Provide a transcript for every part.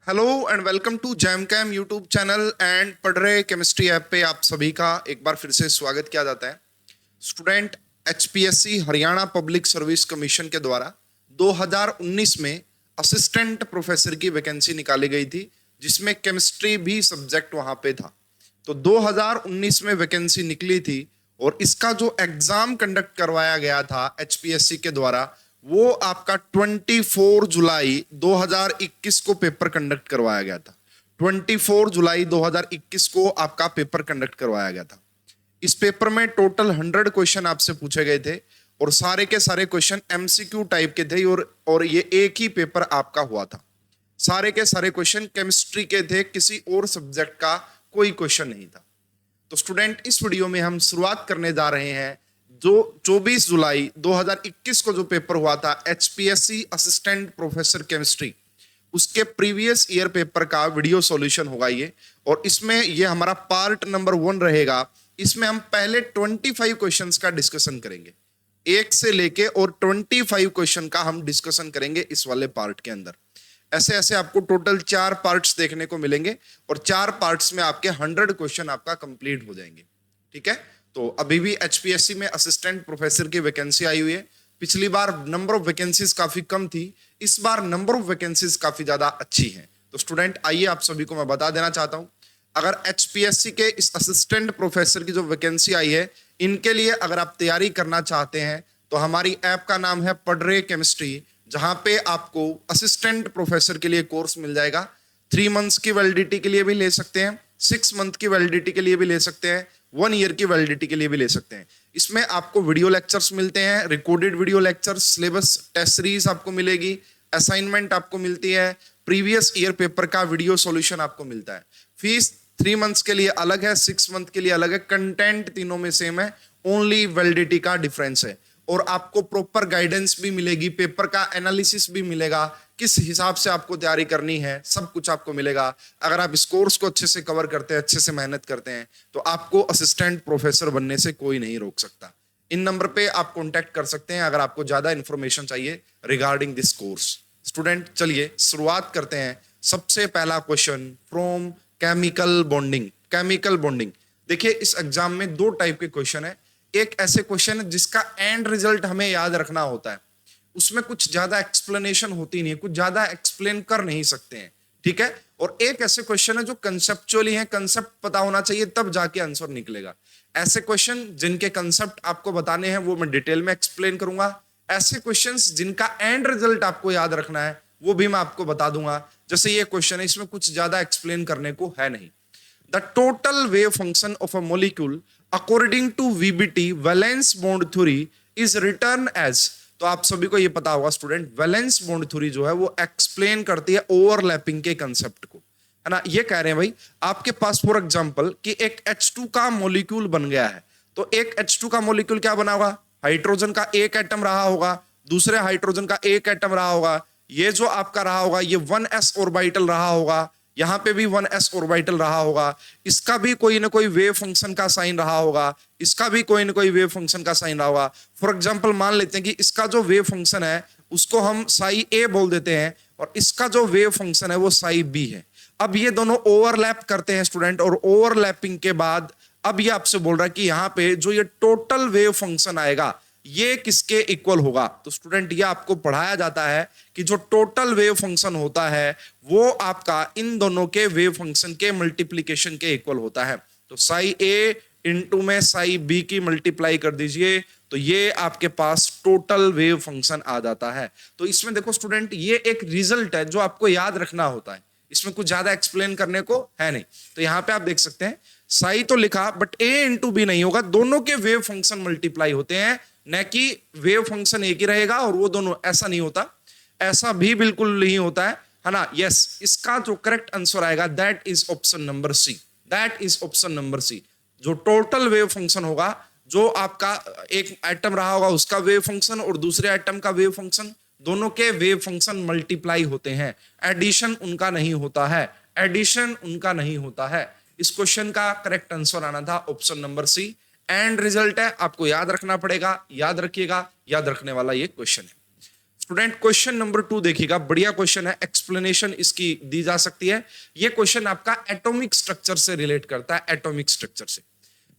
Hello and welcome to Jam Cam YouTube channel and पढ़ रहे chemistry app पे आप सभी का एक बार फिर से स्वागत किया जाता है। Student, HPSC Haryana public service commission के द्वारा 2019 में असिस्टेंट प्रोफेसर की वैकेंसी निकाली गई थी, जिसमें केमिस्ट्री भी सब्जेक्ट वहां पे था। तो 2019 में वैकेंसी निकली थी और इसका जो एग्जाम कंडक्ट करवाया गया था एचपीएससी के द्वारा, वो आपका 24 जुलाई 2021 को पेपर कंडक्ट करवाया गया था। 24 जुलाई 2021 को आपका पेपर कंडक्ट करवाया गया था। इस पेपर में टोटल 100 क्वेश्चन आपसे पूछे गए थे और सारे के सारे क्वेश्चन एमसीक्यू टाइप के थे और ये एक ही पेपर आपका हुआ था। सारे के सारे क्वेश्चन केमिस्ट्री के थे, किसी और सब्जेक्ट का कोई क्वेश्चन नहीं था। तो स्टूडेंट, इस वीडियो में हम शुरुआत करने जा रहे हैं जो 24 जुलाई 2021 को जो पेपर हुआ था एचपीएससी असिस्टेंट प्रोफेसर केमिस्ट्री, उसके प्रीवियस ईयर पेपर का वीडियो सॉल्यूशन होगा ये। और इसमें ये हमारा पार्ट नंबर 1 रहेगा। इसमें हम पहले 25 क्वेश्चंस का डिस्कशन करेंगे, 1 से लेके और 25 क्वेश्चन का हम डिस्कशन करेंगे इस वाले पार्ट के अंदर। ऐसे ऐसे आपको टोटल 4 पार्ट्स देखने को मिलेंगे और 4 पार्ट्स में आपके 100 क्वेश्चन आपका कंप्लीट हो जाएंगे। ठीक है, तो अभी भी एचपीएससी में असिस्टेंट प्रोफेसर की वैकेंसी आई हुई है। पिछली बार नंबर ऑफ वैकेंसीज काफी कम थी, इस बार नंबर ऑफ वैकेंसीज काफी ज्यादा अच्छी हैं। तो स्टूडेंट, आइए आप सभी को मैं बता देना चाहता हूं, अगर एचपीएससी के इस असिस्टेंट प्रोफेसर की जो वैकेंसी आई है, इनके लिए अगर आप तैयारी करना चाहते हैं तो हमारी ऐप का नाम है पढ़ रहे केमिस्ट्री, जहां पे आपको असिस्टेंट प्रोफेसर के लिए कोर्स मिल जाएगा। 3 मंथ्स की वैलिडिटी के लिए भी ले सकते हैं, 6 मंथ की वैलिडिटी के लिए भी ले सकते हैं, 1 ईयर की वैलिडिटी के लिए भी ले सकते हैं। इसमें आपको वीडियो लेक्चर्स मिलते हैं, recorded video lectures, syllabus test series आपको मिलेगी, असाइनमेंट आपको मिलती है, प्रीवियस ईयर पेपर का वीडियो सॉल्यूशन आपको मिलता है। फीस 3 मंथ्स के लिए अलग है, 6 मंथ के लिए अलग है, कंटेंट तीनों में सेम है, ओनली वैलिडिटी का डिफरेंस है। और आपको प्रॉपर गाइडेंस भी मिलेगी, पेपर का एनालिसिस भी मिलेगा, किस हिसाब से आपको तैयारी करनी है, सब कुछ आपको मिलेगा। अगर आप इस कोर्स को अच्छे से कवर करते हैं, अच्छे से मेहनत करते हैं, तो आपको असिस्टेंट प्रोफेसर बनने से कोई नहीं रोक सकता। इन नंबर पे आप कांटेक्ट कर सकते हैं अगर आपको ज्यादा इंफॉर्मेशन चाहिए रिगार्डिंग दिस कोर्स। स्टूडेंट, चलिए शुरुआत करते हैं। सबसे पहला question from chemical bonding. Chemical bonding, देखिए इस एग्जाम में 2 टाइप के क्वेश्चन है। एक ऐसे क्वेश्चन है जिसका एंड रिजल्ट हमें याद रखना होता है, उसमें कुछ ज्यादा एक्सप्लेनेशन होती नहीं है, कुछ ज्यादा एक्सप्लेन कर नहीं सकते हैं। ठीक है, और एक ऐसे क्वेश्चन है जो कंसेप्चुअली है, कंसेप्ट पता होना चाहिए तब जाके आंसर निकलेगा। ऐसे क्वेश्चन जिनके कंसेप्ट आपको बताने हैं वो मैं डिटेल में एक्सप्लेन करूंगा। ऐसे क्वेश्चंस जिनका एंड रिजल्ट आपको याद रखना है वो भी मैं आपको बता दूंगा। जैसे ये क्वेश्चन है, इसमें कुछ ज्यादा एक्सप्लेन करने को है नहीं। The total wave function of a molecule according to VBT valence bond theory is written as। तो आप सभी को ये पता होगा स्टूडेंट, वैलेंस बॉन्ड थ्योरी जो है वो एक्सप्लेन करती है ओवरलैपिंग के कंसेप्ट को, है ना। ये कह रहे हैं भाई, आपके पास फॉर एग्जांपल कि एक H2 का मॉलिक्यूल बन गया है, तो एक H2 का मॉलिक्यूल क्या बना होगा, हाइड्रोजन का एक एटम रहा होगा, दूसरे हाइड्रोजन का एक एटम रहा होगा, ये जो आपका रहा होगा ये 1s ऑर्बिटल रहा होगा, यहां पे भी 1s ऑर्बिटल रहा होगा, इसका भी कोई ना कोई वेव फंक्शन का साइन रहा होगा, इसका भी कोई ना कोई वेव फंक्शन का साइन रहा होगा। फॉर एग्जांपल मान लेते हैं कि इसका जो वेव फंक्शन है उसको हम साई ए बोल देते हैं और इसका जो वेव फंक्शन है वो साई बी है। अब ये दोनों ओवरलैप करते हैं स्टूडेंट, और ओवरलैपिंग के बाद अब ये आपसे बोल रहा है कि यहाँ पे जो ये टोटल वेव फंक्शन आएगा ये किसके इक्वल होगा। तो स्टूडेंट, ये आपको पढ़ाया जाता है कि जो टोटल वेव फंक्शन होता है वो आपका इन दोनों के वेव फंक्शन के मल्टीप्लीकेशन के इक्वल होता है। तो साई ए इंटू में साई बी की मल्टीप्लाई कर दीजिए तो ये आपके पास टोटल वेव फंक्शन आ जाता है। तो इसमें देखो स्टूडेंट, ये एक रिजल्ट है जो आपको याद रखना होता है, इसमें कुछ ज्यादा एक्सप्लेन करने को है नहीं। तो यहाँ पे आप देख सकते हैं साई तो लिखा बट ए इंटू बी नहीं होगा, दोनों के वेव फंक्शन मल्टीप्लाई होते हैं, न कि वेव फंक्शन एक ही रहेगा और वो दोनों, ऐसा नहीं होता, ऐसा भी बिल्कुल नहीं होता है ना। यस, इसका जो करेक्ट आंसर आएगा that is option number C, that is option number C. जो टोटल वेव फंक्शन होगा, जो आपका एक एटम रहा होगा उसका वेव फंक्शन और दूसरे एटम का वेव फंक्शन, दोनों के वेव फंक्शन मल्टीप्लाई होते हैं, एडिशन उनका नहीं होता है, एडिशन उनका नहीं होता है। इस क्वेश्चन का करेक्ट आंसर आना था option number C. And result है, आपको याद रखना पड़ेगा, याद रखिएगा, याद रखने वाला ये क्वेश्चन है। स्टूडेंट क्वेश्चन नंबर 2 देखिएगा, बढ़िया क्वेश्चन है, एक्सप्लेनेशन इसकी दी जा सकती है। ये क्वेश्चन आपका एटॉमिक स्ट्रक्चर से रिलेट करता है, एटॉमिक स्ट्रक्चर से।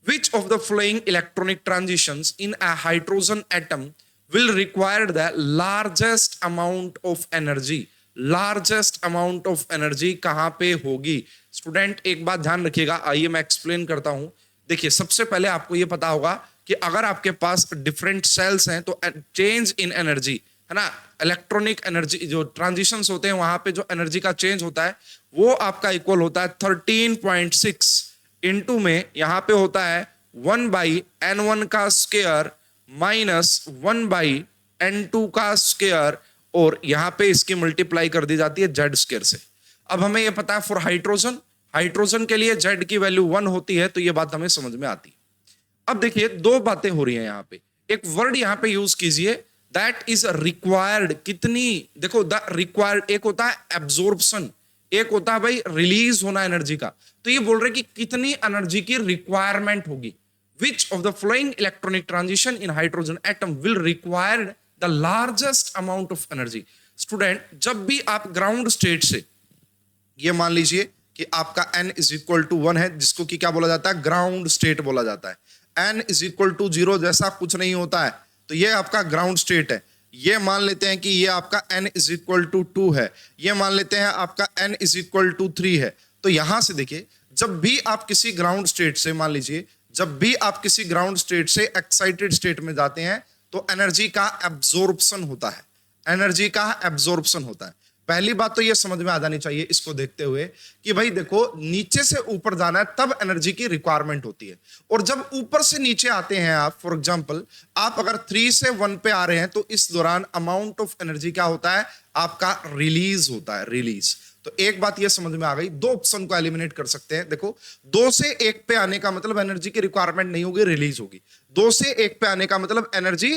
Which of the following electronic transitions in a hydrogen atom will require the largest amount of energy? Largest amount of energy कहां पे होगी? स्टूडेंट एक बात ध्यान रखिएगा, आइए मैं एक्सप्लेन करता हूं। देखिए, सबसे पहले आपको यह पता होगा कि अगर आपके पास डिफरेंट सेल्स हैं तो चेंज इन एनर्जी, है ना, इलेक्ट्रॉनिक एनर्जी जो ट्रांजिशंस होते हैं वहां पे जो एनर्जी का चेंज होता है वो आपका इक्वल होता है 13.6 इनटू में यहां पे होता है 1/n1 का स्क्वायर माइनस 1/n2 का स्क्वायर, और यहां पे इसकी मल्टीप्लाई कर दी जाती है z स्क्वायर से। अब हमें यह पता है फॉर हाइड्रोजन, हाइड्रोजन के लिए z की वैल्यू 1 होती है, तो यह बात हमें समझ में आती है। अब देखिए, दो बातें हो रही हैं यहां पे। एक वर्ड यहां पे यूज कीजिए, दैट इज रिक्वायर्ड। कितनी, देखो द रिक्वायर्ड, एक होता है एब्जॉर्प्शन, एक होता है भाई रिलीज होना एनर्जी का। तो ये बोल रहे कि कितनी एनर्जी की रिक्वायरमेंट होगी। Which of the flowing electronic transition in hydrogen atom will require the largest amount of energy. Student, जब भी आप ग्राउंड स्टेट से, ये मान लीजिए कि आपका n इज इक्वल टू 1 है, जिसको कि क्या बोला जाता है, ग्राउंड स्टेट बोला जाता है। n इज इक्वल टू 0 जैसा कुछ नहीं होता है, तो ये आपका ग्राउंड स्टेट है। ये मान लेते हैं कि ये आपका n इज इक्वल टू 2 है, ये मान लेते हैं आपका n इज इक्वल टू 3 है। तो यहां से देखिए, जब भी आप किसी ग्राउंड स्टेट से, मान लीजिए जब भी आप किसी ग्राउंड स्टेट से एक्साइटेड स्टेट में जाते हैं तो एनर्जी का एब्जॉर्प्शन होता है, एनर्जी का एब्जॉर्प्शन होता है। पहली बात तो ये समझ में आ जानी चाहिए इसको देखते हुए कि भाई देखो, नीचे से ऊपर जाना है तब एनर्जी की रिक्वायरमेंट होती है, और जब ऊपर से नीचे आते हैं आप, फॉर एग्जांपल आप अगर 3 से 1 पे आ रहे हैं तो इस दौरान अमाउंट ऑफ एनर्जी क्या होता है, आपका रिलीज होता है, रिलीज। तो एक बात ये समझ में आ गई, दो ऑप्शन को एलिमिनेट कर सकते हैं। देखो, 2 से 1 पे आने का मतलब एनर्जी की रिक्वायरमेंट नहीं होगी, रिलीज होगी। 2 से 1 पे आने का मतलब एनर्जी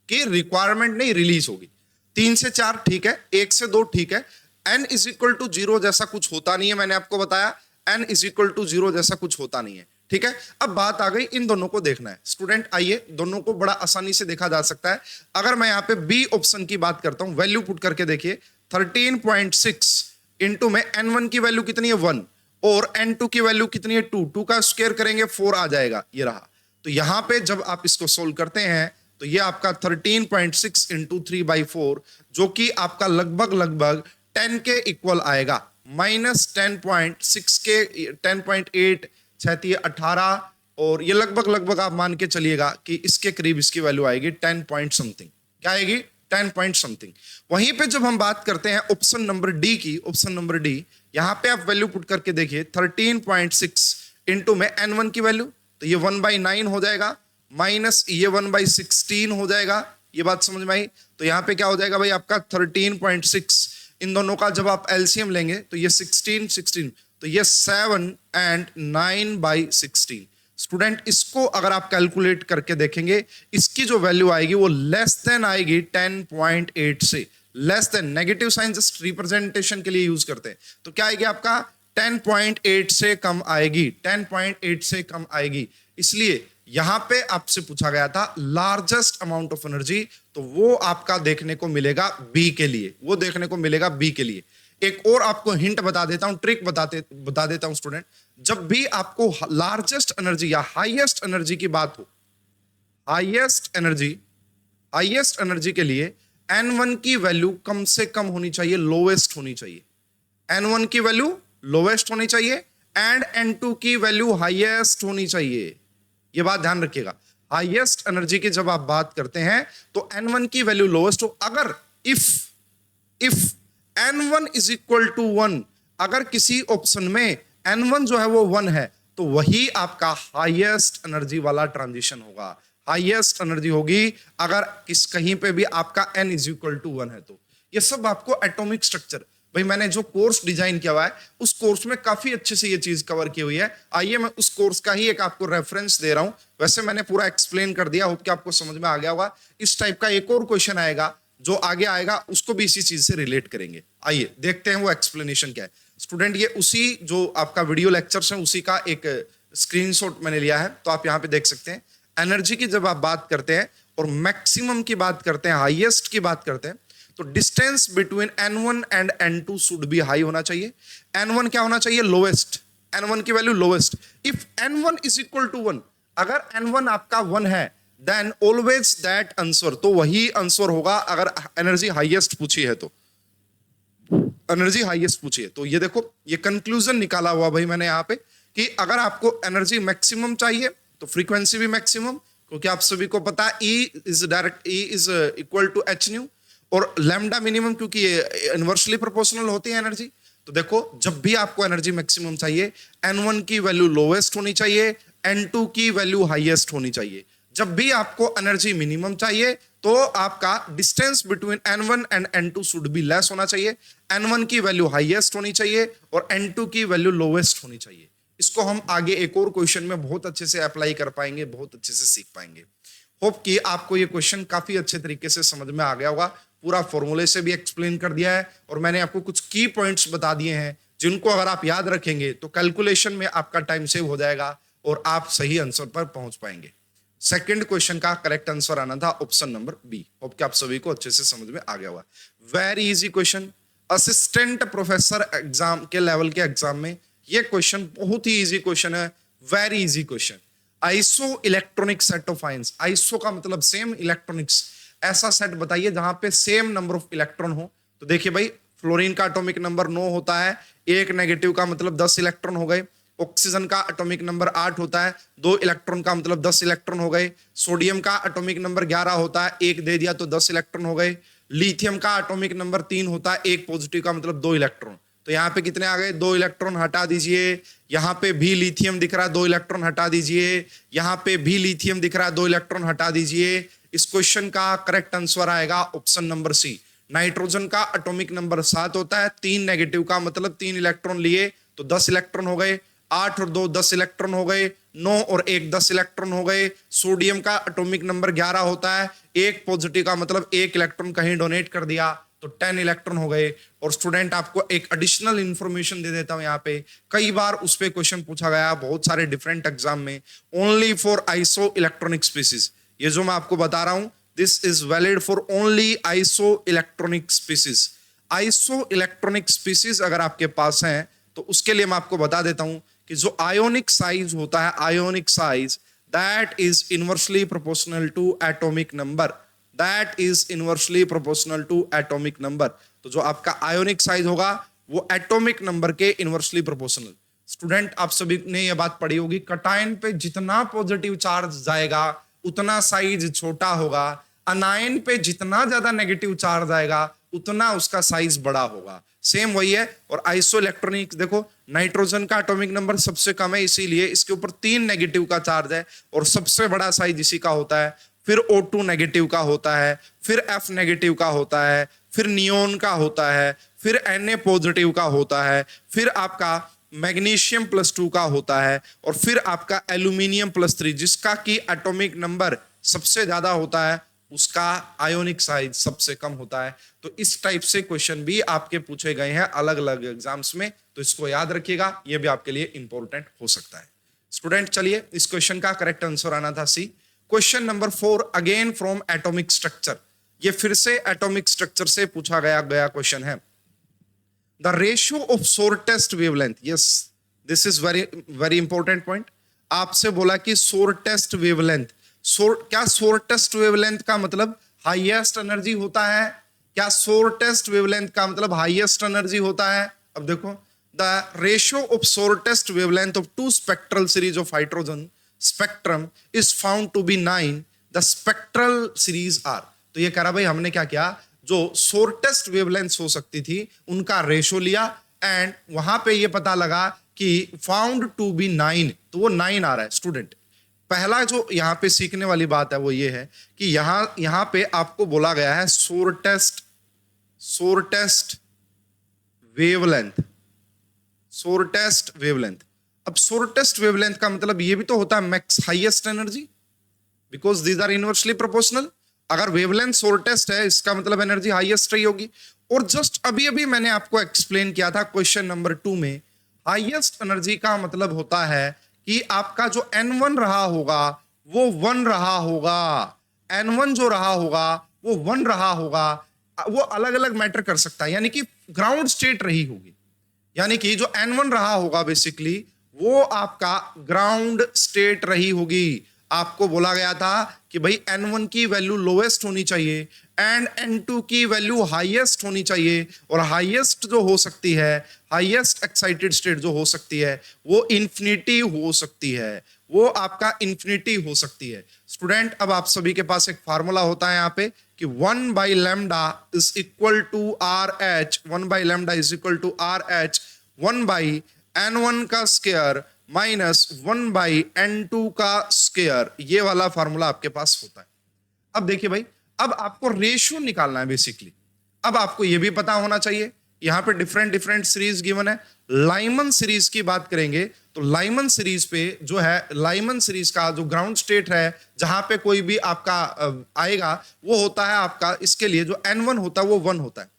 की रिक्वायरमेंट नहीं, रिलीज होगी। 3 से 4 ठीक है, 1 से 2 ठीक है। n इज इक्वल टू 0 जैसा कुछ होता नहीं है, मैंने आपको बताया n इज इक्वल टू 0 जैसा कुछ होता नहीं है, ठीक है। अब बात आ गई इन दोनों को देखना है। स्टूडेंट आइए, दोनों को बड़ा आसानी से देखा जा सकता है। अगर मैं यहाँ पे बी ऑप्शन की बात करता हूं, वैल्यू पुट करके देखिए, 13.6 इंटू में n1 की वैल्यू कितनी है 1 और n2 की वैल्यू कितनी है 2, 2 का स्क्वायर करेंगे 4 आ जाएगा, ये रहा। तो यहां पे जब आप इसको सोल्व करते हैं तो ये आपका 13.6 इंटू 3/4, जो कि आपका लगभग 10 के इक्वल आएगा, माइनस 10.6 के 10.8 छह 18, और ये लगभग आप मान के चलिएगा कि इसके करीब इसकी वैल्यू आएगी 10 पॉइंट समथिंग। क्या आएगी, 10 पॉइंट समथिंग। वहीं पे जब हम बात करते हैं ऑप्शन नंबर डी की, ऑप्शन नंबर डी, यहां पे आप वैल्यू पुट करके देखिए, 13.6 इंटू में n1 की वैल्यू, तो ये 1/9 हो जाएगा, माइनस ये 1/16 हो जाएगा। ये बात समझ में आई। तो यहां पे क्या हो जाएगा भाई, आपका 13.6, इन दोनों का जब आप एलसीएम लेंगे तो ये 16, तो ये 7 and 9/16। स्टूडेंट, इसको अगर आप कैलकुलेट करके देखेंगे, इसकी जो वैल्यू आएगी वो लेस देन आएगी 10.8 से, less than. Negative sign just representation के लिए यूज करते हैं, तो क्या आएगी आपका 10.8 से कम आएगी, 10.8 से कम आएगी। इसलिए यहां पे आपसे पूछा गया था लार्जेस्ट अमाउंट ऑफ एनर्जी, तो वो आपका देखने को मिलेगा बी के लिए, वो देखने को मिलेगा बी के लिए। एक और आपको हिंट बता देता हूं, ट्रिक बता देता हूं स्टूडेंट, जब भी आपको लार्जेस्ट एनर्जी या हाईएस्ट एनर्जी की बात हो, हाईएस्ट एनर्जी के लिए n1 की वैल्यू कम से कम होनी चाहिए, लोवेस्ट होनी चाहिए। n1 की वैल्यू लोवेस्ट होनी चाहिए एंड n2 की वैल्यू हाईएस्ट होनी चाहिए। ये बात ध्यान रखिएगा, हाईएस्ट एनर्जी की जब आप बात करते हैं तो n1 की वैल्यू लोवेस्ट हो। अगर if n1 is equal to 1, अगर किसी ऑप्शन में n1 जो है वो 1 है, तो वही आपका हाईएस्ट एनर्जी वाला ट्रांजिशन होगा, हाईएस्ट एनर्जी होगी अगर कहीं पे भी आपका n इज इक्वल टू 1 है। तो ये सब आपको एटॉमिक स्ट्रक्चर, भाई मैंने जो कोर्स डिजाइन किया हुआ है उस कोर्स में काफी अच्छे से ये चीज कवर की हुई है। आइए मैं उस कोर्स का ही एक आपको रेफरेंस दे रहा हूं। वैसे मैंने पूरा एक्सप्लेन कर दिया, होप कि आपको समझ में आ गया होगा। इस टाइप का एक और क्वेश्चन आएगा जो आगे आएगा, उसको भी इसी चीज से रिलेट करेंगे। आइए देखते हैं वो एक्सप्लेनेशन क्या है। स्टूडेंट, ये उसी जो आपका वीडियो लेक्चर्स है उसी का एक स्क्रीनशॉट मैंने लिया है, तो आप यहाँ पे देख सकते हैं। एनर्जी की जब आप बात करते हैं और मैक्सिमम की बात करते हैं, हाईएस्ट की बात करते हैं, तो distance between N1 and N2 should be high होना चाहिए। N1 क्या होना चाहिए? लोवेस्ट। N1 की value lowest. If N1 is equal to 1, अगर N1 आपका 1 है, देन ऑलवेज दैट आंसर, तो वही आंसर होगा अगर एनर्जी हाईएस्ट पूछी है तो। एनर्जी हाईएस्ट पूछी है तो ये देखो, ये कंक्लूजन निकाला हुआ भाई मैंने यहाँ पे कि अगर आपको एनर्जी मैक्सिमम चाहिए तो फ्रीक्वेंसी भी मैक्सिमम, क्योंकि आप सभी को पता है E is equal to h nu, और लैम्डा मिनिमम क्योंकि ये इनवर्सली प्रोपोर्शनल होती है एनर्जी। तो देखो, जब भी आपको एनर्जी मैक्सिमम चाहिए, N1 की वैल्यू लोवेस्ट होनी चाहिए, N2 की वैल्यू हाईएस्ट होनी चाहिए। जब भी आपको एनर्जी मिनिमम चाहिए तो आपका distance between N1 and N2 should be less होना चाहिए, N1 की वैल्यू हाईएस्ट होनी चाहिए और N2 की वैल्यू लोवेस्ट होनी चाहिए। इसको हम आगे एक और क्वेश्चन में बहुत अच्छे से अप्लाई कर पाएंगे, बहुत अच्छे से सीख पाएंगे। होप कि आपको ये क्वेश्चन काफी अच्छे तरीके से समझ में आ गया होगा। पूरा फॉर्मूले से भी एक्सप्लेन कर दिया है और मैंने आपको कुछ की पॉइंट्स बता दिए हैं जिनको अगर आप याद रखेंगे तो कैलकुलेशन में आपका टाइम सेव हो जाएगा और आप सही आंसर पर पहुंच पाएंगे। सेकंड क्वेश्चन का करेक्ट आंसर आना था ऑप्शन नंबर बी। होप कि आप सभी को अच्छे से समझ में आ गया होगा। Very easy question, assistant professor exam के लेवल के एग्जाम में ये क्वेश्चन बहुत ही इजी क्वेश्चन है, very easy question. Iso electronic set of ions, iso का मतलब सेम, इलेक्ट्रॉनिक्स ऐसा सेट बताइए जहां पे सेम नंबर ऑफ इलेक्ट्रॉन हो। तो देखिए भाई, फ्लोरीन का एटॉमिक नंबर 9 होता है, एक नेगेटिव का मतलब 10 इलेक्ट्रॉन हो गए। ऑक्सीजन का एटॉमिक नंबर 8 होता है, 2 इलेक्ट्रॉन का मतलब 10 इलेक्ट्रॉन हो गए। सोडियम का एटॉमिक नंबर 11 होता है, एक दे दिया तो 10 इलेक्ट्रॉन हो गए। लिथियम का एटॉमिक नंबर 3 होता है, एक पॉजिटिव का मतलब 2 इलेक्ट्रॉन। तो यहाँ पे कितने आ गए? 2 इलेक्ट्रॉन हटा दीजिए। यहाँ पे भी लिथियम दिख रहा है, 2 इलेक्ट्रॉन हटा दीजिए। यहाँ पे भी लिथियम दिख रहा है, 2 इलेक्ट्रॉन हटा दीजिए। इस क्वेश्चन का करेक्ट आंसर आएगा ऑप्शन नंबर सी। नाइट्रोजन का एटॉमिक नंबर 7 होता है, 3 नेगेटिव का मतलब 3 इलेक्ट्रॉन लिए तो 10 इलेक्ट्रॉन हो गए। 8 और 2 10 इलेक्ट्रॉन हो गए, 9 और 1 10 इलेक्ट्रॉन हो गए। सोडियम का एटॉमिक नंबर 11 होता है, एक पॉजिटिव का मतलब 1 इलेक्ट्रॉन कहीं डोनेट कर दिया तो 10 इलेक्ट्रॉन हो गए। और स्टूडेंट आपको एक एडिशनल इंफॉर्मेशन दे देता हूं, यहाँ पे कई बार उस पे क्वेश्चन पूछा गया बहुत सारे डिफरेंट एग्जाम में, only for iso electronic species. ये जो मैं आपको बता रहा हूं, this is valid for only iso electronic species. Iso electronic species अगर आपके पास है तो उसके लिए मैं आपको बता देता हूं कि जो आयोनिक साइज होता है, ionic size that is inversely proportional to atomic number, that is inversely proportional to atomic number. तो जो आपका आयोनिक साइज होगा वो एटॉमिक नंबर के इनवर्सली प्रोपोर्शनल। स्टूडेंट आप सभी ने यह बात पढ़ी होगी, कटायन पे जितना पॉजिटिव चार्ज जाएगा उतना साइज छोटा होगा, अनायन पे जितना ज्यादा नेगेटिव चार्ज आएगा उतना उसका साइज बड़ा होगा। सेम वही है। और आइसो इलेक्ट्रॉनिक देखो, नाइट्रोजन का एटॉमिक नंबर सबसे कम है, इसीलिए इसके ऊपर 3 नेगेटिव का चार्ज है और सबसे बड़ा साइज इसी का होता है। फिर O2 नेगेटिव का होता है, फिर F नेगेटिव का होता है, फिर नियोन का होता है, फिर Na पॉजिटिव का होता है, फिर आपका मैग्नीशियम +2 का होता है और फिर आपका एल्यूमिनियम +3 जिसका कि एटॉमिक नंबर सबसे ज्यादा होता है उसका आयोनिक साइज सबसे कम होता है। तो इस टाइप से क्वेश्चन भी आपके पूछे गए हैं अलग अलग एग्जाम्स में, तो इसको याद रखिएगा, यह भी आपके लिए इंपॉर्टेंट हो सकता है। स्टूडेंट चलिए, इस क्वेश्चन का करेक्ट आंसर आना था C. Question number 4 again from atomic structure, ये फिर से एटॉमिक स्ट्रक्चर से पूछा गया क्वेश्चन है। The ratio of shortest wavelength, yes this is very very important point. आपसे बोला कि शॉर्टेस्ट वेवलेंथ, क्या शॉर्टेस्ट वेवलेंथ का मतलब हाईएस्ट एनर्जी होता है? क्या शॉर्टेस्ट वेवलेंथ का मतलब हाईएस्ट एनर्जी होता है? अब देखो, the ratio of shortest wavelength of 2 spectral series of hydrogen spectrum is found to be 9, the spectral series are. तो ये कह रहा भाई हमने क्या किया, जो शॉर्टेस्ट वेवलेंथ हो सकती थी उनका रेशो लिया एंड वहां पे ये पता लगा कि फाउंड टू बी 9, तो वो 9 आ रहा है। स्टूडेंट पहला जो यहाँ पे सीखने वाली बात है वो ये है कि यहाँ पे आपको बोला गया है शॉर्टेस्ट वेवलेंथ, शॉर्टेस्ट वेवलेंथ। अब शॉर्टेस्ट वेवलेंथ का मतलब ये भी तो होता है max highest energy, because these are inversely proportional. अगर वेवलेंथ शॉर्टेस्ट है इसका मतलब एनर्जी हाईएस्ट रही होगी। और जस्ट अभी अभी मैंने आपको एक्सप्लेन किया था क्वेश्चन नंबर 2 में, हाईएस्ट एनर्जी का मतलब होता है कि आपका जो N1 रहा होगा वो 1 रहा होगा, N1 जो रहा होगा वो 1 रहा होगा। वो अलग अलग मैटर कर सकता है, यानी कि ग्राउंड स्टेट रही होगी, यानी कि जो N1 रहा होगा बेसिकली वो आपका ग्राउंड स्टेट रही होगी। आपको बोला गया था कि भाई N1 की वैल्यू लोएस्ट होनी चाहिए एंड N2 की वैल्यू हाईएस्ट होनी चाहिए, और हाईएस्ट जो हो सकती है, हाईएस्ट एक्साइटेड स्टेट जो हो सकती है वो इंफिनिटी हो सकती है, वो आपका इंफिनिटी हो सकती है। स्टूडेंट अब आप सभी के पास एक फार्मूला होता है यहाँ पे कि 1 by lambda is equal to R H, 1 by lambda is equal to R H 1 by N1 का स्क्वायर माइनस 1 बाई N2 का स्क्वायर, ये वाला फार्मूला आपके पास होता है। अब देखिए भाई, अब आपको रेशियो निकालना है बेसिकली। अब आपको ये भी पता होना चाहिए, यहां पे डिफरेंट डिफरेंट सीरीज गिवन है। लाइमन सीरीज की बात करेंगे तो लाइमन सीरीज पे जो है, लाइमन सीरीज का जो ग्राउंड स्टेट है जहां पे कोई भी आपका आएगा वो होता है आपका, इसके लिए जो N1 होता है वो 1 होता है।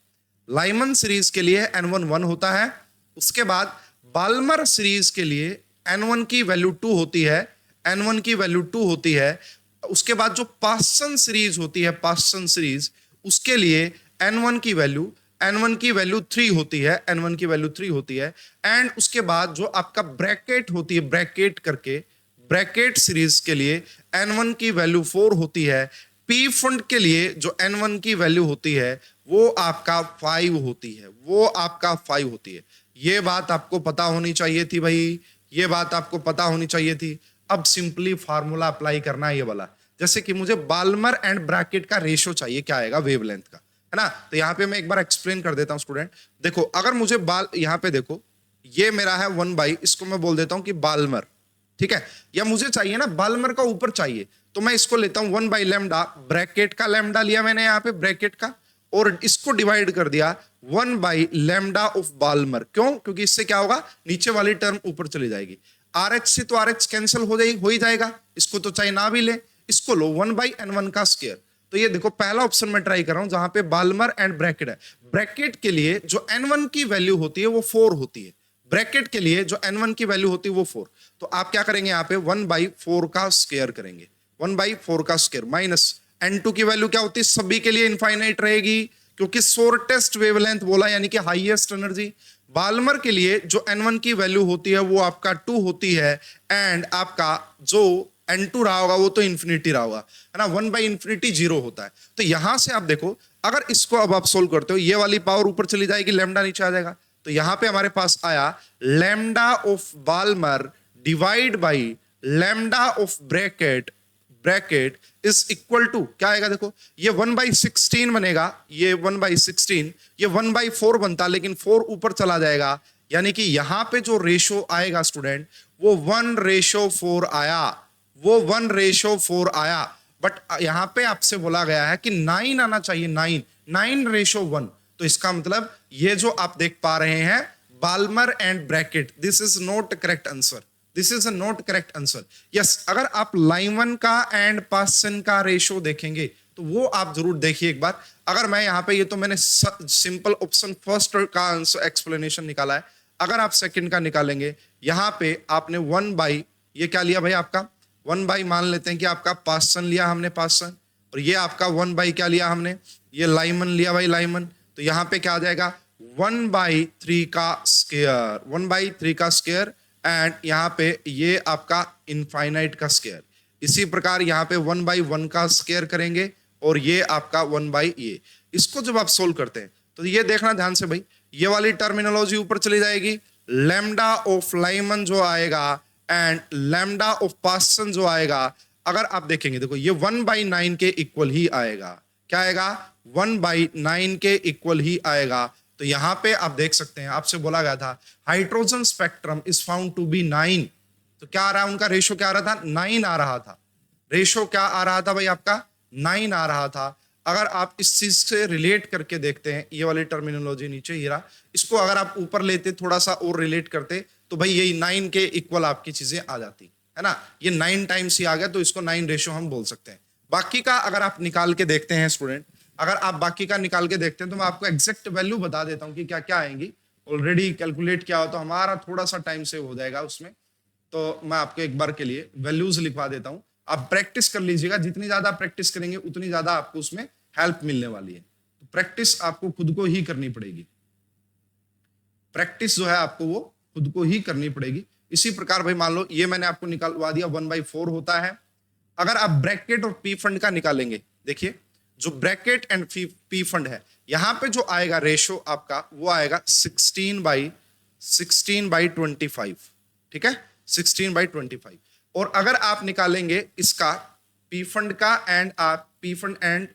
लाइमन सीरीज के लिए N1 1 होता है। उसके बाद बाल्मर सीरीज के लिए N1 की वैल्यू 2 होती है, N1 की वैल्यू 2 होती है। उसके बाद जो पास्सन सीरीज होती है, पास्सन सीरीज, उसके लिए N1 की वैल्यू 3 होती है, N1 की वैल्यू 3 होती है। एंड उसके बाद जो आपका ब्रैकेट होती है, ब्रैकेट करके ब्रैकेट सीरीज के लिए N1 की वैल्यू 4 होती है। पी फंड के लिए जो N1 की वैल्यू होती है वो आपका 5 होती है, वो आपका 5 होती है। ये बात आपको पता होनी चाहिए थी भाई, ये बात आपको पता होनी चाहिए थी। अब सिंपली फार्मूला अप्लाई करना है ये वाला, जैसे कि मुझे बाल्मर एंड ब्रैकेट का रेशियो चाहिए, क्या आएगा, वेवलेंथ का, है ना। तो यहाँ पे मैं एक बार एक्सप्लेन कर देता हूँ स्टूडेंट। देखो अगर मुझे यहाँ पे देखो ये मेरा है 1 बाई, इसको मैं बोल देता हूँ कि बाल्मर, ठीक है, या मुझे चाहिए ना बाल्मर का ऊपर चाहिए तो मैं इसको लेता हूं 1 बाई लैम्डा, ब्रैकेट का लैम्डा लिया मैंने यहाँ पे ब्रैकेट का, और इसको डिवाइड कर दिया 1 बाई लैम्डा ऑफ बाल्मर। क्यों? क्योंकि इससे क्या होगा, नीचे वाली टर्म ऊपर चली जाएगी, RH से तो RH कैंसिल हो ही जाएगा, इसको तो चाहे ना भी ले, इसको लो 1 बाई N1 का स्क्वायर। तो ये देखो पहला ऑप्शन मैं ट्राई कर रहा हूं जहां पे बाल्मर एंड ब्रैकेट है। ब्रैकेट के लिए जो N1 की वैल्यू होती है वो 4 होती है, ब्रैकेट के लिए जो N1 की वैल्यू होती है वो 4। तो आप क्या करेंगे यहाँ पे 1 बाई 4 का स्क्वायर करेंगे, 1 बाई 4 का स्क्वायर माइनस N2 की वैल्यू क्या होती है, सभी के लिए इनफाइनाइट रहेगी क्योंकि शॉर्टेस्ट वेवलेंथ बोला यानी कि हाईएस्ट एनर्जी। बाल्मर के लिए जो N1 की वैल्यू होती है वो आपका 2 होती है, एंड आपका जो N2 रहा होगा वो तो इंफिनिटी रहा होगा, है ना, 1 बाई इंफिनिटी 0 होता है। तो यहां से आप देखो अगर इसको अब आप सोल्व करते हो ये वाली पावर ऊपर चली जाएगी, लैम्डा नीचे आ जाएगा। तो यहां पे हमारे पास आया lambda of Balmer divide by lambda of Brackett, Brackett is equal to क्या आएगा, देखो ये 1 बाई 16 बनेगा, ये 1 बाई 16, ये 1 बाई 4 बनता लेकिन 4 ऊपर चला जाएगा, यानी कि यहां पे जो रेशो आएगा स्टूडेंट वो 1:4 आया, वो 1:4 आया। बट यहां पे आपसे बोला गया है कि 9 आना चाहिए, 9:1। तो इसका मतलब ये जो आप देख पा रहे हैं Balmer and Brackett, this is not correct answer, this is not correct answer. Yes, अगर आप लाइमन का एंड पास्सन का रेशो देखेंगे तो वो आप जरूर देखिए एक बार। अगर मैं यहाँ पे, ये तो मैंने सिंपल ऑप्शन फर्स्ट का आंसर एक्सप्लेनेशन निकाला है, अगर आप सेकंड का निकालेंगे यहाँ पे आपने 1 बाई, ये क्या लिया भाई आपका 1 बाई, मान लेते हैं कि आपका पास्सन लिया हमने, पास्सन, और ये आपका 1 बाई क्या लिया हमने, ये लाइमन लिया भाई, लाइमन। तो यहाँ पे क्या आ जाएगा 1/3 का स्क्वायर, 1/3 का स्क्वायर, एंड यहाँ पे ये आपका इनफाइनाइट का स्क्वायर। इसी प्रकार यहाँ पे 1/1 का स्क्वायर करेंगे और ये आपका 1 बाई ये। इसको जब आप सोल्व करते हैं तो ये देखना ध्यान से भाई, ये वाली टर्मिनोलॉजी ऊपर चली जाएगी, लैम्डा ऑफ लाइमन जो आएगा एंड लैम्डा ऑफ पास्सन जो आएगा, अगर आप देखेंगे देखो ये 1/9 के इक्वल ही आएगा, क्या आएगा 1/9 के इक्वल ही आएगा। तो यहां पे आप देख सकते हैं, आपसे बोला गया था hydrogen spectrum is found to be 9, तो क्या आ रहा है उनका रेशो, क्या आ रहा था 9 आ रहा था, रेशो क्या आ रहा था भाई आपका 9 आ रहा था। अगर आप इस चीज से रिलेट करके देखते हैं, ये वाली टर्मिनोलॉजी नीचे ही रहा, इसको अगर आप ऊपर लेते थोड़ा सा और रिलेट करते तो भाई यही 9 के इक्वल आपकी चीजें आ जाती, है ना, ये 9 टाइम्स ही आ गया तो इसको 9 रेशो हम बोल सकते हैं। बाकी का अगर आप निकाल के देखते हैं स्टूडेंट, अगर आप बाकी का निकाल के देखते हैं तो मैं आपको एग्जैक्ट वैल्यू बता देता हूं कि क्या क्या आएंगी, ऑलरेडी कैलकुलेट किया हो तो हमारा थोड़ा सा टाइम सेव हो जाएगा उसमें। तो मैं आपको एक बार के लिए वैल्यूज लिखवा देता हूं, आप प्रैक्टिस कर लीजिएगा, जितनी ज्यादा प्रैक्टिस करेंगे उतनी ज्यादा आपको उसमें हेल्प मिलने वाली है। तो प्रैक्टिस आपको खुद को ही करनी पड़ेगी, प्रैक्टिस जो है आपको वो खुद को ही करनी पड़ेगी। इसी प्रकार भाई मान लो ये मैंने आपको निकालवा दिया 1/4 होता है। अगर आप ब्रैकेट और पी फंड का निकालेंगे, देखिए जो ब्रैकेट एंड पी फंड है यहां पे जो आएगा रेशो आपका वो आएगा 16/25, ठीक है, 16/25। और अगर आप निकालेंगे इसका पी फंड का एंड पी फंड एंड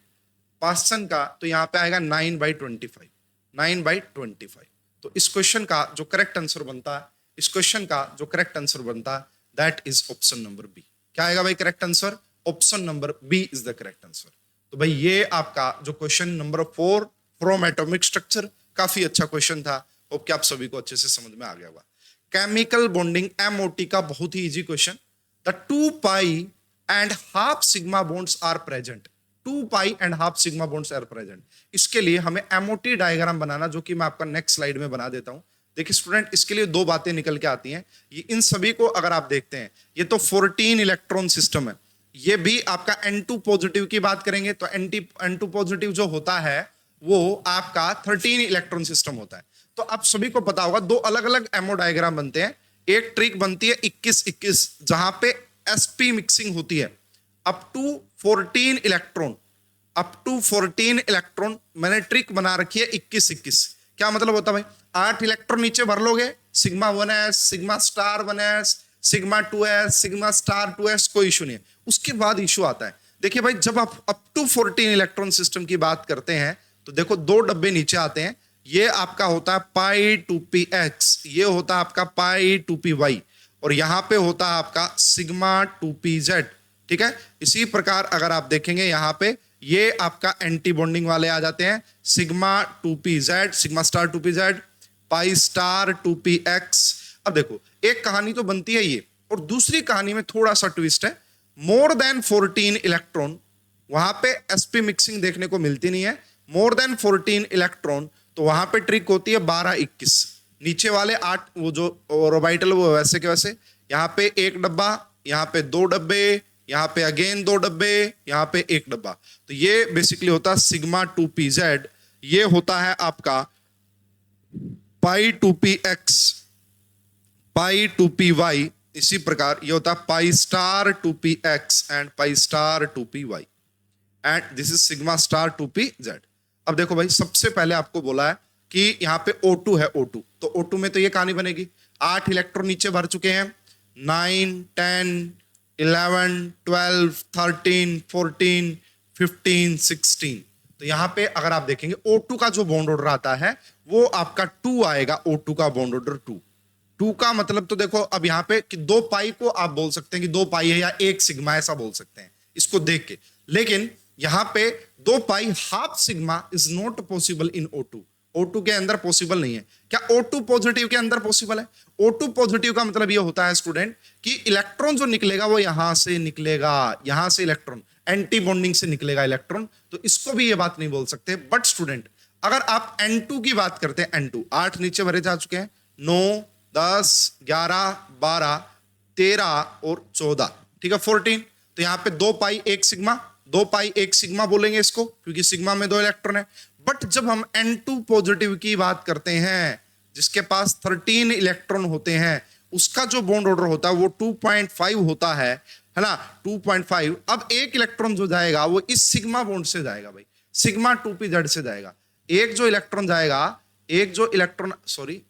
पासन का तो यहां पे आएगा 9/25, 9/25। तो इस क्वेश्चन का जो करेक्ट आंसर बनता है, इस क्वेश्चन का जो करेक्ट आंसर बनता है that is option number B. क्या आएगा भाई correct answer? Option number B is the correct answer. तो भाई ये आपका जो question number 4 from atomic structure काफी अच्छा क्वेश्चन था। होप कि आप सभी को अच्छे से समझ में आ गया होगा। केमिकल बॉन्डिंग एमओटी का बहुत ही easy question. The 2 pi and half sigma bonds are present, 2 pi and half sigma bonds are present. इसके लिए हमें एमओटी डायग्राम बनाना, जो कि मैं आपका नेक्स्ट स्लाइड में बना देता हूं। देखिए स्टूडेंट, इसके लिए दो बातें निकल के आती हैं। ये इन सभी को अगर आप देखते हैं, ये तो 14 इलेक्ट्रॉन सिस्टम है। ये भी आपका N2 पॉजिटिव की बात करेंगे तो N2 पॉजिटिव जो होता है वो आपका 13 इलेक्ट्रॉन सिस्टम होता है। तो आप सभी को पता होगा दो अलग अलग एमओ डायग्राम बनते हैं। एक ट्रिक बनती है 21-21 जहां पे sp मिक्सिंग होती है up to 14 electron, up to 14 electron मैंने ट्रिक बना रखी है 21-21। क्या मतलब होता है भाई? 8 इलेक्ट्रॉन नीचे भर लोगे, sigma 1s, sigma star 1s, sigma 2s, sigma star 2s, कोई इशू नहीं है। उसके बाद इशू आता है, देखिए भाई जब आप अप टू 14 इलेक्ट्रॉन सिस्टम की बात करते हैं तो देखो दो डब्बे नीचे आते हैं। ये आपका होता है पाई 2px, ये होता है आपका पाई 2py, और यहां पे होता है आपका सिग्मा 2pz, ठीक है। इसी प्रकार अगर आप देखेंगे यहां पे ये आपका एंटी बॉन्डिंग वाले आ जाते हैं, sigma 2pz, sigma star 2pz, pi star 2px। अब देखो एक कहानी तो बनती है ये, और दूसरी कहानी में थोड़ा सा ट्विस्ट है। मोर देन 14 इलेक्ट्रॉन, वहां पे sp मिक्सिंग देखने को मिलती नहीं है। मोर देन 14 इलेक्ट्रॉन तो वहां पे ट्रिक होती है 12-21। नीचे वाले 8 वो जो ऑर्बिटल वो वैसे के वैसे, यहां पे एक डब्बा, यहां पे 2 डब्बे, यहां पे अगेन 2 डब्बे, यहां पे 1 डब्बा। तो ये बेसिकली होता है सिग्मा 2pz, ये होता है आपका पाई 2px, पाई 2py। इसी प्रकार ये होता है pi star 2px and pi star 2py, and this is sigma star 2pz। अब देखो भाई सबसे पहले आपको बोला है कि यहां पे O2 है, O2, तो O2 में तो ये कहानी बनेगी। 8 इलेक्ट्रॉन नीचे भर चुके हैं, 9, 10, 11, 12, 13, 14, 15, 16। तो यहां पे अगर आप देखेंगे O2 का जो बॉन्ड ऑर्डर आता है वो आपका 2 आएगा। O2 का बॉन्ड ऑर्डर 2 का मतलब तो देखो अब यहां पे कि 2 पाई को आप बोल सकते हैं कि 2 पाई है या 1 सिग्मा, ऐसा बोल सकते हैं इसको देख के। लेकिन यहां पे 2 pi half sigma is not possible in O2, O2 के अंदर पॉसिबल नहीं है। क्या O2 पॉजिटिव के अंदर पॉसिबल है? O2 पॉजिटिव का मतलब ये होता है स्टूडेंट कि इलेक्ट्रॉन जो निकलेगा वो यहां से निकलेगा, यहां से इलेक्ट्रॉन एंटी बॉन्डिंग से निकलेगा इलेक्ट्रॉन, तो इसको भी ये बात नहीं बोल सकते। बट स्टूडेंट अगर आप N2 की बात करते हैं, N2 8 नीचे भरे जा चुके हैं, 9, 10, 11, 12, 13 और 14, ठीक है 14। तो यहां पे 2 पाई 1 सिग्मा, 2 पाई 1 सिग्मा बोलेंगे इसको, क्योंकि सिग्मा में 2 इलेक्ट्रॉन है। बट जब हम N2 पॉजिटिव की बात करते हैं जिसके पास 13 इलेक्ट्रॉन होते हैं, उसका जो बॉन्ड ऑर्डर होता है वो 2.5 होता है ना, 2.5। अब एक इलेक्ट्रॉन जो जाएगा वो इस सिग्मा बॉन्ड से जाएगा भाई, सिग्मा 2pz से जाएगा। एक जो इलेक्ट्रॉन जाएगा, एक जो इलेक्ट्रॉन सॉरी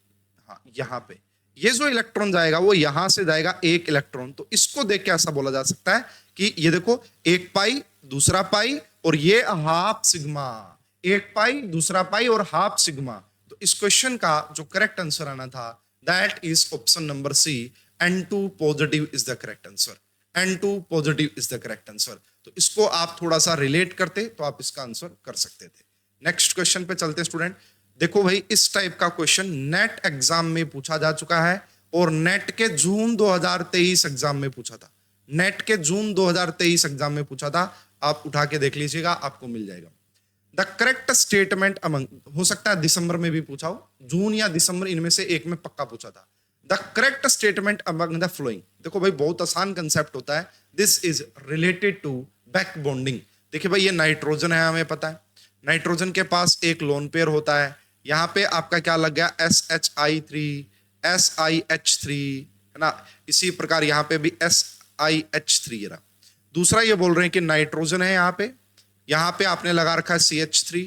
हाँ यहां पे ये जो इलेक्ट्रॉन जाएगा वो यहां से जाएगा 1 इलेक्ट्रॉन। तो इसको देख के ऐसा बोला जा सकता है कि ये देखो 1 पाई, दूसरा पाई, और ये हाफ सिग्मा, 1 पाई, दूसरा पाई और हाफ सिग्मा। तो इस क्वेश्चन का जो करेक्ट आंसर आना था that is option number C, N2 positive is the correct answer, N2 positive is the correct answer. तो इसको आप थोड़ा सा रिलेट करते तो आप इसका आंसर कर सकते थे। नेक्स्ट क्वेश्चन पे चलते स्टूडेंट। देखो भाई इस टाइप का क्वेश्चन नेट एग्जाम में पूछा जा चुका है, और नेट के जून 2023 एग्जाम में पूछा था, नेट के जून 2023 एग्जाम में पूछा था। आप उठा के देख लीजिएगा, आपको मिल जाएगा। द करेक्ट स्टेटमेंट अमंग, हो सकता है दिसंबर में भी पूछा हो, जून या दिसंबर इनमें से एक में पक्का पूछा था। The correct statement among the following. देखो भाई बहुत आसान कंसेप्ट होता है। This is related to back bonding. देखिए भाई ये नाइट्रोजन है, हमें पता है, नाइट्रोजन के पास एक लोन पेयर होता है। यहाँ पे आपका क्या लग गया, SHI3, SiH3, है ना। इसी प्रकार यहाँ पे भी SiH3 रहा। दूसरा ये बोल रहे हैं कि नाइट्रोजन है यहाँ पे आपने लगा रखा है CH3,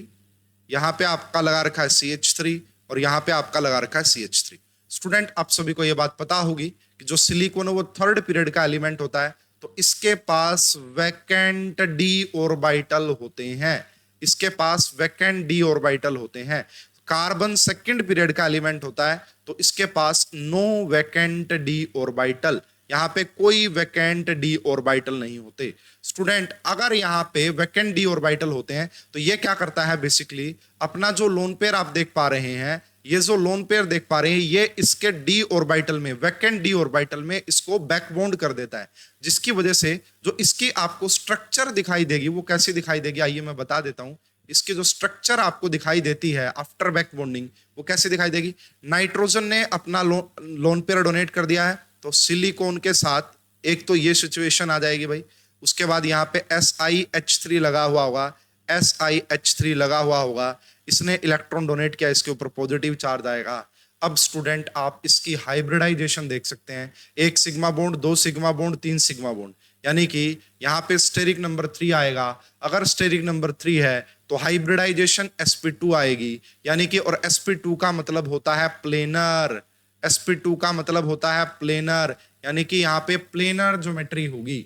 यहाँ पे आपका लगा रखा है CH3 और यहाँ पे आपका लगा रखा है CH3। स्टूडेंट आप सभी को ये बात पता होगी कि जो सिलिकॉन है वो थर्ड पीरियड का एलिमेंट होता है, तो इसके पास वैकेंट डी ऑर्बिटल होते हैं, इसके पास वैकेंट डी ऑर्बिटल होते हैं। कार्बन सेकंड पीरियड का एलिमेंट होता है, तो इसके पास नो वैकेंट डी ऑर्बिटल, यहाँ पे कोई वैकेंट डी ऑर्बिटल नहीं होते। स्टूडेंट अगर यहाँ पे वैकेंट डी ऑर्बिटल होते हैं तो ये क्या करता है, बेसिकली अपना जो लोन पेयर आप देख पा रहे हैं, ये जो लोन पेयर देख पा रहे हैं, ये इसके डी ऑर्बिटल में, वैकेंट डी ऑर्बिटल में इसको बैकबॉन्ड कर देता है, जिसकी वजह से जो इसकी आपको स्ट्रक्चर दिखाई देगी वो कैसी दिखाई देगी, आइए मैं बता देता हूं। इसकी जो स्ट्रक्चर आपको दिखाई देती है आफ्टर बैकबॉन्डिंग वो कैसे दिखाई देगी। नाइट्रोजन ने अपना लोन पेयर डोनेट कर दिया है, तो सिलिकॉन के साथ एक तो ये सिचुएशन आ जाएगी भाई। उसके बाद यहाँ पे SiH3 लगा हुआ होगा, SiH3 लगा हुआ होगा, इसने इलेक्ट्रॉन डोनेट किया, इसके ऊपर पॉजिटिव चार्ज आएगा। अब स्टूडेंट आप इसकी हाइब्रिडाइजेशन देख सकते हैं, 1 sigma bond, 2 sigma bond, 3 sigma bond, यानी कि यहाँ पे स्टेरिक नंबर 3 आएगा। अगर स्टेरिक नंबर 3 है तो हाइब्रिडाइजेशन sp2 आएगी, यानी कि, और sp2 का मतलब होता है प्लेनर, sp2 का मतलब होता है प्लेनर, यानी कि यहाँ पे प्लेनर ज्योमेट्री होगी।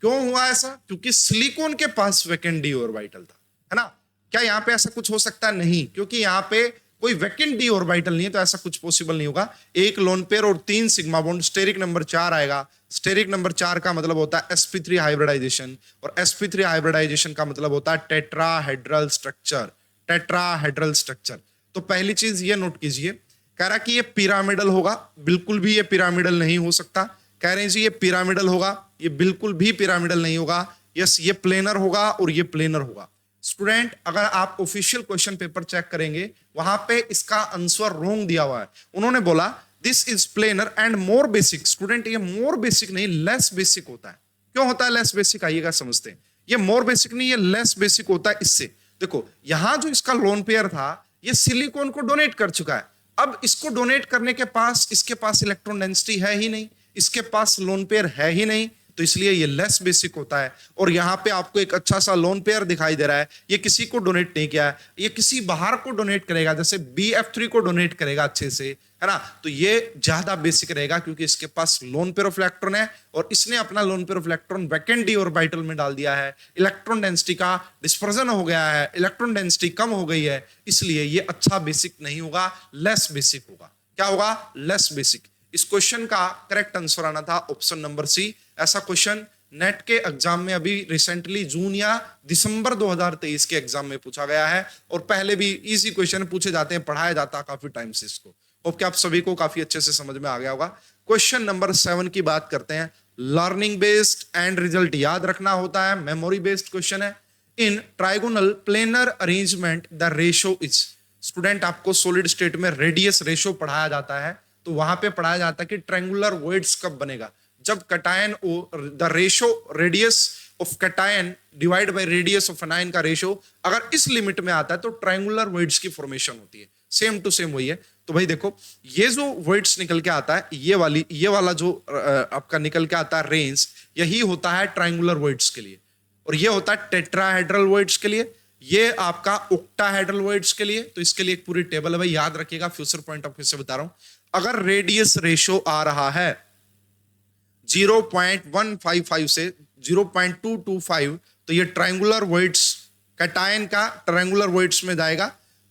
क्यों हुआ ऐसा, क्योंकि सिलिकॉन के पास वैकेंट डी ऑर्बिटल था, है ना। क्या यहाँ पे ऐसा कुछ हो सकता है, नहीं, क्योंकि यहाँ पे कोई वैकेंट डी ऑर्बिटल नहीं है, तो ऐसा कुछ पॉसिबल नहीं होगा। एक लोन पेयर और 3 सिग्मा बॉन्ड, स्टेरिक नंबर 4 आएगा। स्टेरिक नंबर 4 का मतलब होता है sp3 हाइब्रिडाइजेशन, और sp3 हाइब्रिडाइजेशन का मतलब होता है टेट्राहेड्रल स्ट्रक्चर, टेट्राहेड्रल स्ट्रक्चर। तो पहली चीज ये नोट कीजिए, कह रहा कि ये पिरामिडल होगा, बिल्कुल भी ये पिरामिडल नहीं हो सकता। कह रहे हैं जी ये पिरामिडल होगा, ये बिल्कुल भी पिरामिडल नहीं होगा। यस, ये प्लेनर होगा और ये प्लेनर होगा। स्टूडेंट अगर आप ऑफिशियल क्वेश्चन पेपर चेक करेंगे, वहां पे इसका आंसर रॉन्ग दिया हुआ है। उन्होंने बोला this is planar and more basic. Student ये मोर बेसिक नहीं, लेस बेसिक होता है। क्यों होता है लेस बेसिक, आइएगा समझते हैं। ये मोर बेसिक नहीं, ये लेस बेसिक होता है। इससे देखो, यहां जो इसका लोन पेयर था ये सिलिकॉन को डोनेट कर चुका है। अब इसको डोनेट करने के पास इसके पास इलेक्ट्रॉन डेंसिटी है ही नहीं, इसके पास लोन पेयर है ही नहीं, तो इसलिए ये लेस बेसिक होता है। और यहाँ पे आपको एक अच्छा सा लोन पेयर दिखाई दे रहा है, ये किसी को डोनेट नहीं किया है, ये किसी बाहर को डोनेट करेगा, जैसे BF3 को डोनेट करेगा अच्छे से, है ना। तो ये ज्यादा बेसिक रहेगा क्योंकि इसके पास लोन पेयर ऑफ इलेक्ट्रॉन है और इसने अपना lone pair of electron vacant D orbital में डाल दिया है। इलेक्ट्रॉन डेंसिटी का डिस्पर्जन हो गया है, इलेक्ट्रॉन डेंसिटी कम हो गई है, इसलिए ये अच्छा बेसिक नहीं होगा, लेस बेसिक होगा। क्या होगा, लेस बेसिक। इस क्वेश्चन का करेक्ट आंसर आना था ऑप्शन नंबर सी। ऐसा क्वेश्चन नेट के एग्जाम में अभी रिसेंटली जून या दिसंबर 2023 के एग्जाम में पूछा गया है, और पहले भी इजी क्वेश्चन पूछे जाते हैं, पढ़ाया जाता है काफी टाइम से इसको। होप कि आप सभी को काफी अच्छे से समझ में आ गया होगा। क्वेश्चन नंबर 7 की बात करते हैं। लर्निंग बेस्ड एंड रिजल्ट याद रखना होता है, मेमोरी बेस्ड क्वेश्चन है। In trigonal planar arrangement the ratio is. Student आपको सॉलिड स्टेट में रेडियस रेशो पढ़ाया जाता है, तो वहां पे पढ़ाया जाता है कि ट्रायंगुलर वॉइड्स कब बनेगा, जब cation the ratio radius of cation divide by radius of anion का रेशो अगर इस लिमिट में आता है तो ट्रायंगुलर वॉइड्स की फॉर्मेशन होती है। सेम टू सेम वही है। तो भाई देखो, ये जो वॉइड्स निकल के आता है, ये वाला जो आपका निकल के आता है रेंज, यही होता है ट्रायंगुलर वॉइड्स के लिए, और ये होता है टेट्राहेड्रल वॉइड्स के लिए, ये आपका ऑक्टाहेड्रल वॉइड्स के लिए। तो इसके लिए एक पूरी टेबल है भाई, याद रखिएगा, फ्यूचर पॉइंट ऑफ व्यू से बता रहा हूं। अगर रेडियस रेशो आ रहा है 0.155 से 0.225, तो ये ट्रायंगुलर वॉइड्स, कैटायन का ट्रायंगुलर वॉइड्स में जाएगा,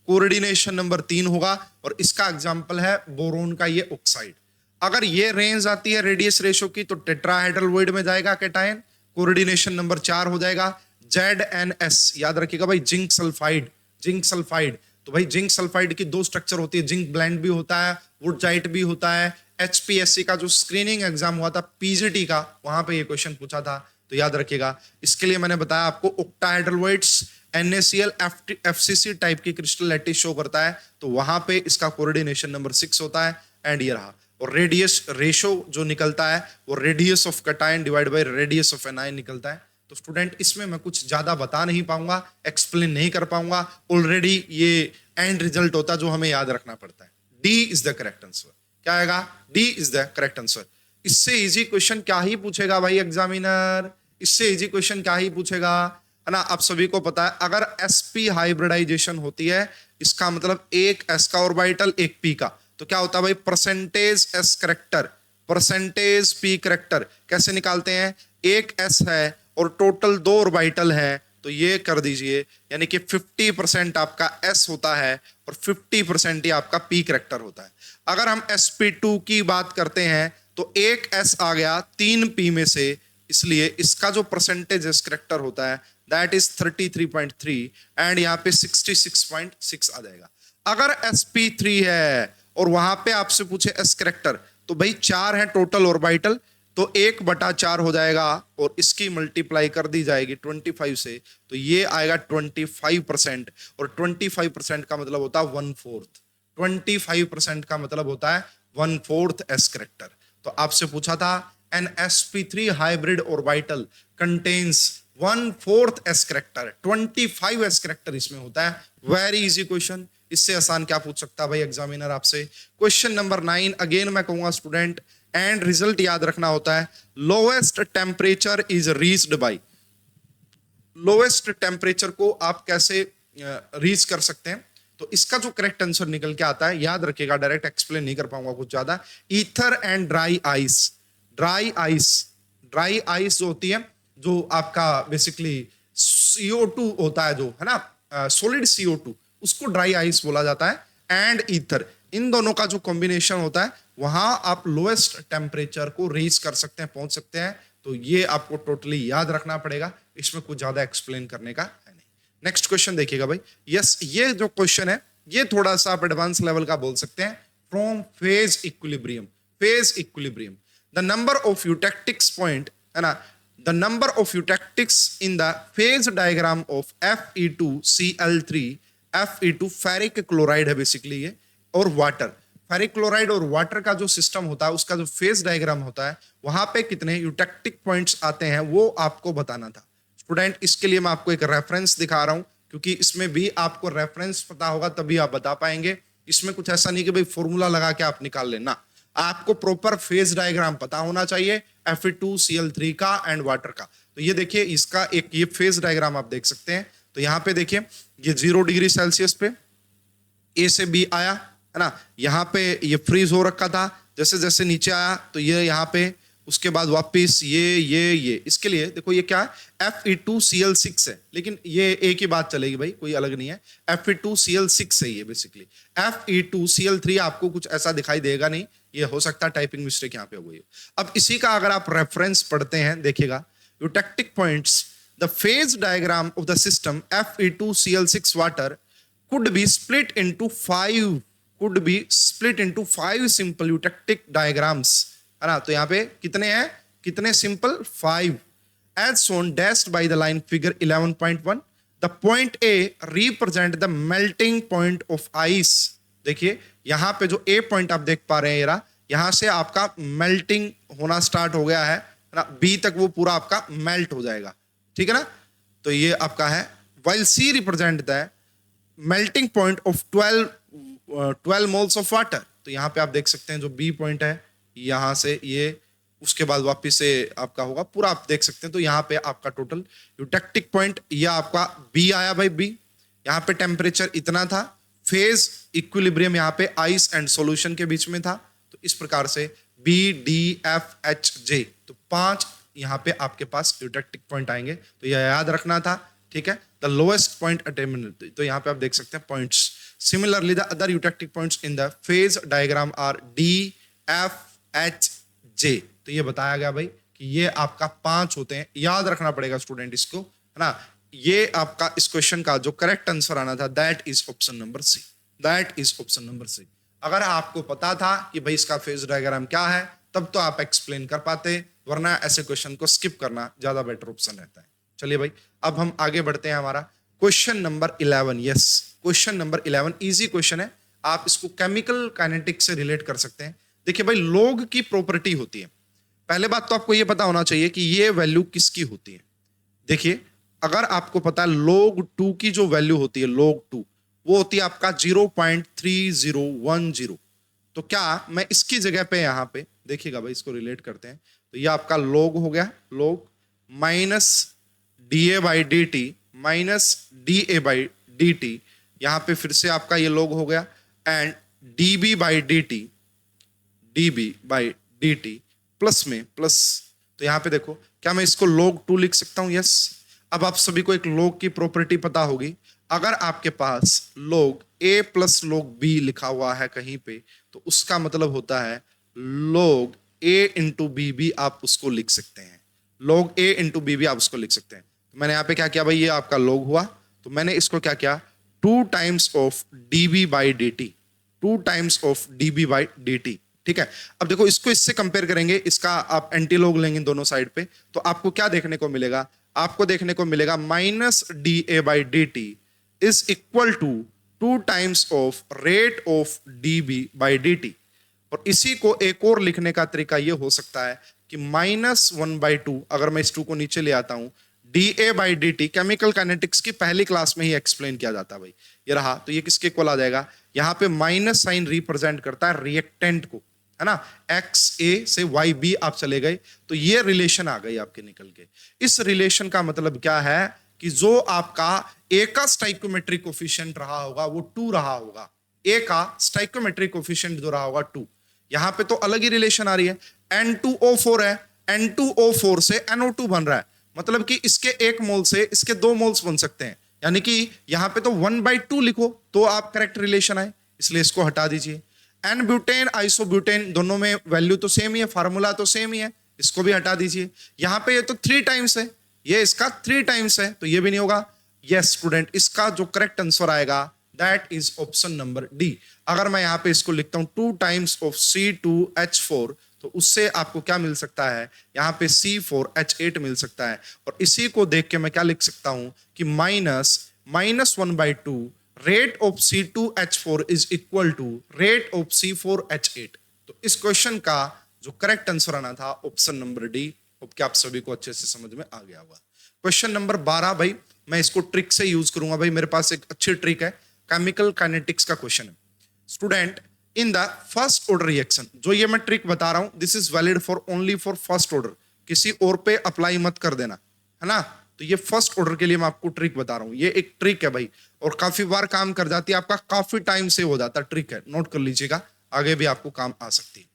कोऑर्डिनेशन नंबर 3 होगा, और इसका एग्जांपल है बोरोन का ये ऑक्साइड। अगर ये रेंज आती है रेडियस रेशो की तो टेट्राहेड्रल वॉइड में जाएगा कैटायन, कोऑर्डिनेशन नंबर 4 हो जाएगा। ZnS याद रखिएगा भाई, जिंक सल्फाइड, जिंक सल्फाइड। तो भाई जिंक सल्फाइड की 2 स्ट्रक्चर होती है, जिंक ब्लेंड भी होता है, वुडजाइट भी होता है। HPSC का जो स्क्रीनिंग एग्जाम हुआ था PGT का, वहां पे ये क्वेश्चन पूछा था, तो याद रखिएगा। इसके लिए मैंने बताया आपको octahedral voids, NaCl FCC type की क्रिस्टल लैटिस शो करता है, तो वहां पे इसका कोऑर्डिनेशन नंबर 6 होता है। एंड ये रहा, और रेडियस रेशो जो निकलता है वो radius of cation divide by radius of anion निकलता है। तो स्टूडेंट इसमें मैं कुछ ज्यादा बता नहीं पाऊंगा, एक्सप्लेन नहीं कर पाऊंगा, ऑलरेडी ये एंड रिजल्ट होता जो हमें याद रखना पड़ता है। D is the correct answer. क्या आएगा? D is the correct answer. इससे इजी क्वेश्चन क्या ही पूछेगा भाई एग्जामिनर, इससे इजी क्वेश्चन क्या ही पूछेगा, है ना। आप सभी को पता है अगर sp हाइब्रिडाइजेशन होती है, इसका मतलब एक s का ऑर्बिटल एक p का, तो क्या होता है भाई? Percentage s character percentage p character. कैसे निकालते हैं? एक s है और टोटल 2 ऑर्बिटल है, तो ये कर दीजिए, यानी कि 50% आपका s होता है और 50% ही आपका p करेक्टर होता है। अगर हम sp2 की बात करते हैं तो एक s आ गया 3 p में से, इसलिए इसका जो परसेंटेज s करेक्टर होता है दैट इज 33.3 एंड यहाँ पे 66.6 आ जाएगा। अगर sp3 है और वहां पे आपसे पूछे s करेक्टर, तो भाई 4 है टोटल ऑर्बिटल, तो 1/4 हो जाएगा और इसकी मल्टीप्लाई कर दी जाएगी 25 से, तो ये आएगा 25%। और 25% का मतलब होता है 1/4। 25% का मतलब होता है 1/4 s करेक्टर। तो आपसे पूछा था an sp3 hybrid orbital contains 1/4 s character, 25 s character इसमें होता है। वेरी इजी क्वेश्चन, इससे आसान क्या पूछ सकता है भाई एग्जामिनर आपसे। क्वेश्चन नंबर 9 अगेन मैं कहूंगा स्टूडेंट एंड रिजल्ट याद रखना होता है। Lowest temperature is reached by. Lowest temperature को आप कैसे रीच कर सकते हैं, तो इसका जो करेक्ट आंसर निकल के आता है, याद रखिएगा, डायरेक्ट एक्सप्लेन नहीं कर पाऊंगा कुछ ज्यादा। Ether and dry ice. Dry ice जो होती है, जो आपका बेसिकली CO2 होता है, जो है ना सॉलिड CO2, उसको ड्राई आइस बोला जाता है। एंड ईथर, इन दोनों का जो कॉम्बिनेशन होता है, वहां आप लोएस्ट टेम्परेचर को रीच कर सकते हैं, पहुंच सकते हैं। तो ये आपको टोटली याद रखना पड़ेगा, इसमें कुछ ज्यादा एक्सप्लेन करने का है नहीं। नेक्स्ट क्वेश्चन देखिएगा भाई। यस, ये जो क्वेश्चन है ये थोड़ा सा आप एडवांस लेवल का बोल सकते हैं। From phase equilibrium, the number of eutectics point, है ना, the number of eutectics in the phase diagram of Fe2Cl3, Fe2 ferric chloride है बेसिकली ये, और वाटर। फेरिक क्लोराइड और वाटर का जो सिस्टम होता है, उसका जो फेज डायग्राम होता है, वहां पे कितने यूटेक्टिक पॉइंट्स आते हैं वो आपको बताना था स्टूडेंट। इसके लिए मैं आपको एक रेफरेंस दिखा रहा हूं, क्योंकि इसमें भी आपको रेफरेंस पता होगा तभी आप बता पाएंगे। इसमें कुछ ऐसा नहीं कि भाई फॉर्मूला लगा के आप निकाल लेना, आपको प्रॉपर फेज डायग्राम पता होना चाहिए Fe2Cl3 का एंड वाटर का। तो ये देखिए, इसका एक ये फेज डायग्राम आप देख सकते हैं। तो यहाँ पे देखिए, ये 0 डिग्री सेल्सियस पे A से B आया, है ना, यहाँ पे ये फ्रीज हो रखा था, जैसे जैसे नीचे आया तो ये यहाँ पे, उसके बाद वापिस ये इसके लिए देखो ये क्या है, Fe2Cl6 है, लेकिन ये एक ही बात चलेगी भाई, कोई अलग नहीं है, Fe2Cl6 है ये बेसिकली। Fe2Cl3 आपको कुछ ऐसा दिखाई देगा नहीं, ये हो सकता है टाइपिंग मिस्टेक यहाँ पे हो गई। अब इसी का अगर आप रेफरेंस पढ़ते हैं, देखिएगा, eutectic points, the phase diagram of the system Fe2Cl6 water could be split into 5 simple eutectic diagrams, है ना। तो यहाँ पे कितने हैं, कितने simple? 5, as shown dashed by the line figure 11.1. the point A represent the melting point of ice. देखिए यहाँ पे जो A पॉइंट आप देख पा रहे हैं, ये यहाँ से आपका मेल्टिंग होना स्टार्ट हो गया है ना, B तक वो पूरा आपका मेल्ट हो जाएगा, ठीक है ना। तो ये आपका है, while C represent the melting point of 12 moles of water. तो यहाँ पे आप देख सकते हैं जो B पॉइंट है, यहाँ से ये, उसके बाद वापिस से आपका होगा पूरा, आप देख सकते हैं। तो यहाँ पे आपका टोटल यूटेक्टिक पॉइंट ये आपका B आया भाई, B यहाँ पे टेम्परेचर इतना था, फेज इक्विलिब्रियम यहाँ पे आइस एंड सॉल्यूशन के बीच में था। तो इस प्रकार से B, D, F, H, J, तो 5 यहाँ पे आपके पास यूटेक्टिक पॉइंट आएंगे, तो यह याद रखना था, ठीक है। द लोएस्ट पॉइंट अटेनमेंट, तो यहाँ पे आप देख सकते हैं points. Similarly the other eutectic points in the phase diagram are D, F, H, J। तो ये बताया गया भाई कि ये आपका 5 होते हैं, याद रखना पड़ेगा स्टूडेंट इसको, है ना। ये आपका इस क्वेश्चन का जो करेक्ट आंसर आना था that is option number C, that is option number C. अगर आपको पता था कि भाई इसका फेज डायग्राम क्या है, तब तो आप एक्सप्लेन कर पाते, वरना ऐसे क्वेश्चन को स्किप करना ज्यादा बेटर ऑप्शन रहता है। चलिए भाई, अब हम आगे बढ़ते हैं, हमारा question number 11। Yes, question number 11 easy question है, आप इसको केमिकल काइनेटिक्स से रिलेट कर सकते हैं। देखिए भाई, लोग की प्रॉपर्टी होती है, पहले बात तो आपको ये पता होना चाहिए कि ये वैल्यू किसकी होती है। देखिए, अगर आपको पता है log 2 की जो वैल्यू होती है log 2, वो होती है आपका 0.3010। तो क्या मैं इसकी जगह पे यहाँ पे देखिएगा भाई, इसको रिलेट करते हैं, तो ये आपका log हो गया, log minus da by D T minus da by D T, यहाँ पे फिर से आपका ये log हो गया, and db by D T plus में प्लस। तो यहां पे देखो, क्या मैं इसको log 2 लिख सकता हूं? यस। अब आप सभी को एक log की प्रॉपर्टी पता होगी, अगर आपके पास log a plus log b लिखा हुआ है कहीं पे, तो उसका मतलब होता है log a इंटू बी भी आप उसको लिख सकते हैं, log a इंटू बी भी आप उसको लिख सकते हैं। तो मैंने यहाँ पे क्या किया भाई, ये आपका log हुआ, तो मैंने इसको क्या किया, 2 times of db by D T, 2 times of db by D T. ठीक है, अब देखो इसको इससे कंपेयर करेंगे, इसका आप एंटी लॉग लेंगे दोनों साइड पे, तो आपको क्या देखने को मिलेगा, आपको देखने को मिलेगा minus D A by D T is equal to 2 times of rate of D B by D T. और इसी को एक और लिखने का तरीका ये हो सकता है कि -1/2, अगर मैं इस 2 को नीचे ले आता हूं, D A by D T chemical kinetics की पहली क्लास में ही एक्सप्लेन किया जाता है भाई, ये रहा। तो ये किसके इक्वल आ जाएगा, यहां पे माइनस साइन रिप्रेजेंट करता है रिएक्टेंट को, है ना, एक्स ए से वाई बी आप चले गए, तो ये रिलेशन आ गई आपके निकल के। इस रिलेशन का मतलब क्या है कि जो आपका ए का स्टाइकोमेट्रिक कोफिशिएंट रहा होगा वो 2 रहा होगा, ए का स्टाइकोमेट्रिक कोफिशिएंट जो रहा होगा 2। यहां पे तो अलग ही रिलेशन आ रही है, N2O4 है, N2O4 से NO2 बन रहा है, मतलब कि इसके 1 मोल से इसके 2 मोल्स बन सकते हैं, यानी कि यहां पे तो 1/2 लिखो तो आप करेक्ट रिलेशन आए, इसलिए इसको हटा दीजिए। एन ब्यूटेन आइसोब्यूटेन दोनों में वैल्यू तो सेम ही है, फार्मूला तो सेम ही है, इसको भी हटा दीजिए। यहां पे ये तो 3 टाइम्स है, ये इसका 3 टाइम्स है, तो ये भी नहीं होगा। यस स्टूडेंट, इसका जो करेक्ट आंसर आएगा that is option number D. अगर मैं यहां पे इसको लिखता हूं 2 टाइम्स ऑफ C2H4, तो उससे आपको क्या मिल सकता है, यहां पे C4H8 मिल सकता है। और इसी को देख के मैं क्या लिख सकता हूं कि -1/2 rate of C2H4 is equal to rate of C4H8। तो इस क्वेश्चन का जो करेक्ट आंसर आना था ऑप्शन नंबर डी। अब क्या आप सभी को अच्छे से समझ में आ गया होगा। क्वेश्चन नंबर 12 भाई, मैं इसको ट्रिक से यूज करूंगा भाई, मेरे पास एक अच्छी ट्रिक है, केमिकल काइनेटिक्स का क्वेश्चन है। Student, in the first order reaction, जो ये मैं ट्रिक बता रहा हूं this is valid for only for first order, किसी और पे अप्लाई मत कर देना, है ना। तो ये फर्स्ट ऑर्डर के लिए मैं आपको ट्रिक बता रहा हूं, ये एक ट्रिक है भाई, और काफी बार काम कर जाती है, आपका काफी टाइम से हो जाता है, ट्रिक है, नोट कर लीजिएगा, आगे भी आपको काम आ सकती है।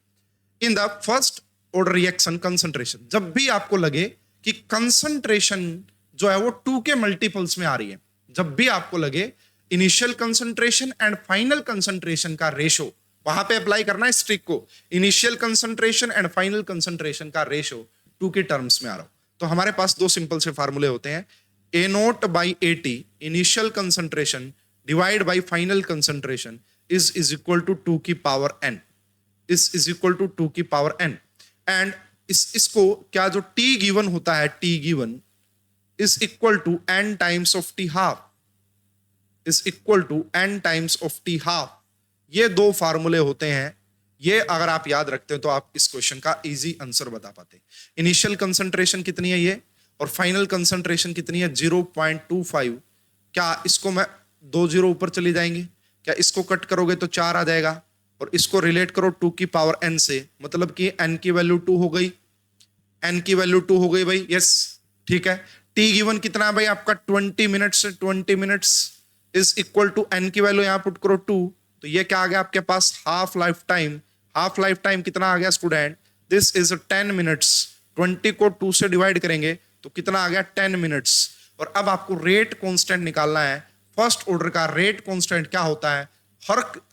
In the first order reaction concentration, जब भी आपको लगे कि कंसंट्रेशन जो है वो 2 के मल्टीपल्स में आ रही है, जब भी आपको लगे initial concentration and final concentration का रेशो, वहां पे अप्लाई करना है इस ट्रिक को, initial concentration and final concentration का रेशो 2 के टर्म्स में आ रहा हो, तो हमारे पास 2 सिंपल से फार्मूले होते हैं, A0 by AT initial concentration divide by final concentration is equal to 2 की power n, is equal to 2 की पावर n। एंड इसको क्या जो t गिवन होता है, t given is equal to n times of t half, is equal to n times of t half. ये 2 फार्मूले होते हैं, ये अगर आप याद रखते हैं तो आप इस क्वेश्चन का इजी आंसर बता पाते हैं। इनिशियल कंसंट्रेशन कितनी है ये, और फाइनल कंसंट्रेशन कितनी है 0.25। क्या इसको मैं 2 0 ऊपर चली जाएंगे, क्या इसको कट करोगे तो 4 आ जाएगा, और इसको रिलेट करो 2 की पावर n से, मतलब कि n की वैल्यू 2 हो गई, n की वैल्यू 2 हो गई भाई, यस ठीक है। t गिवन कितना है भाई आपका 20 minutes, 20 minutes is equal to n की वैल्यू यहां पुट करो 2, तो ये क्या आ गया आपके पास half life time. Half life time कितना आ गया स्टूडेंट, दिस इज 10 मिनट्स, 20 को 2 से डिवाइड करेंगे तो कितना आ गया 10 मिनट्स। और अब आपको रेट कांस्टेंट निकालना है, फर्स्ट ऑर्डर का रेट कांस्टेंट क्या होता है,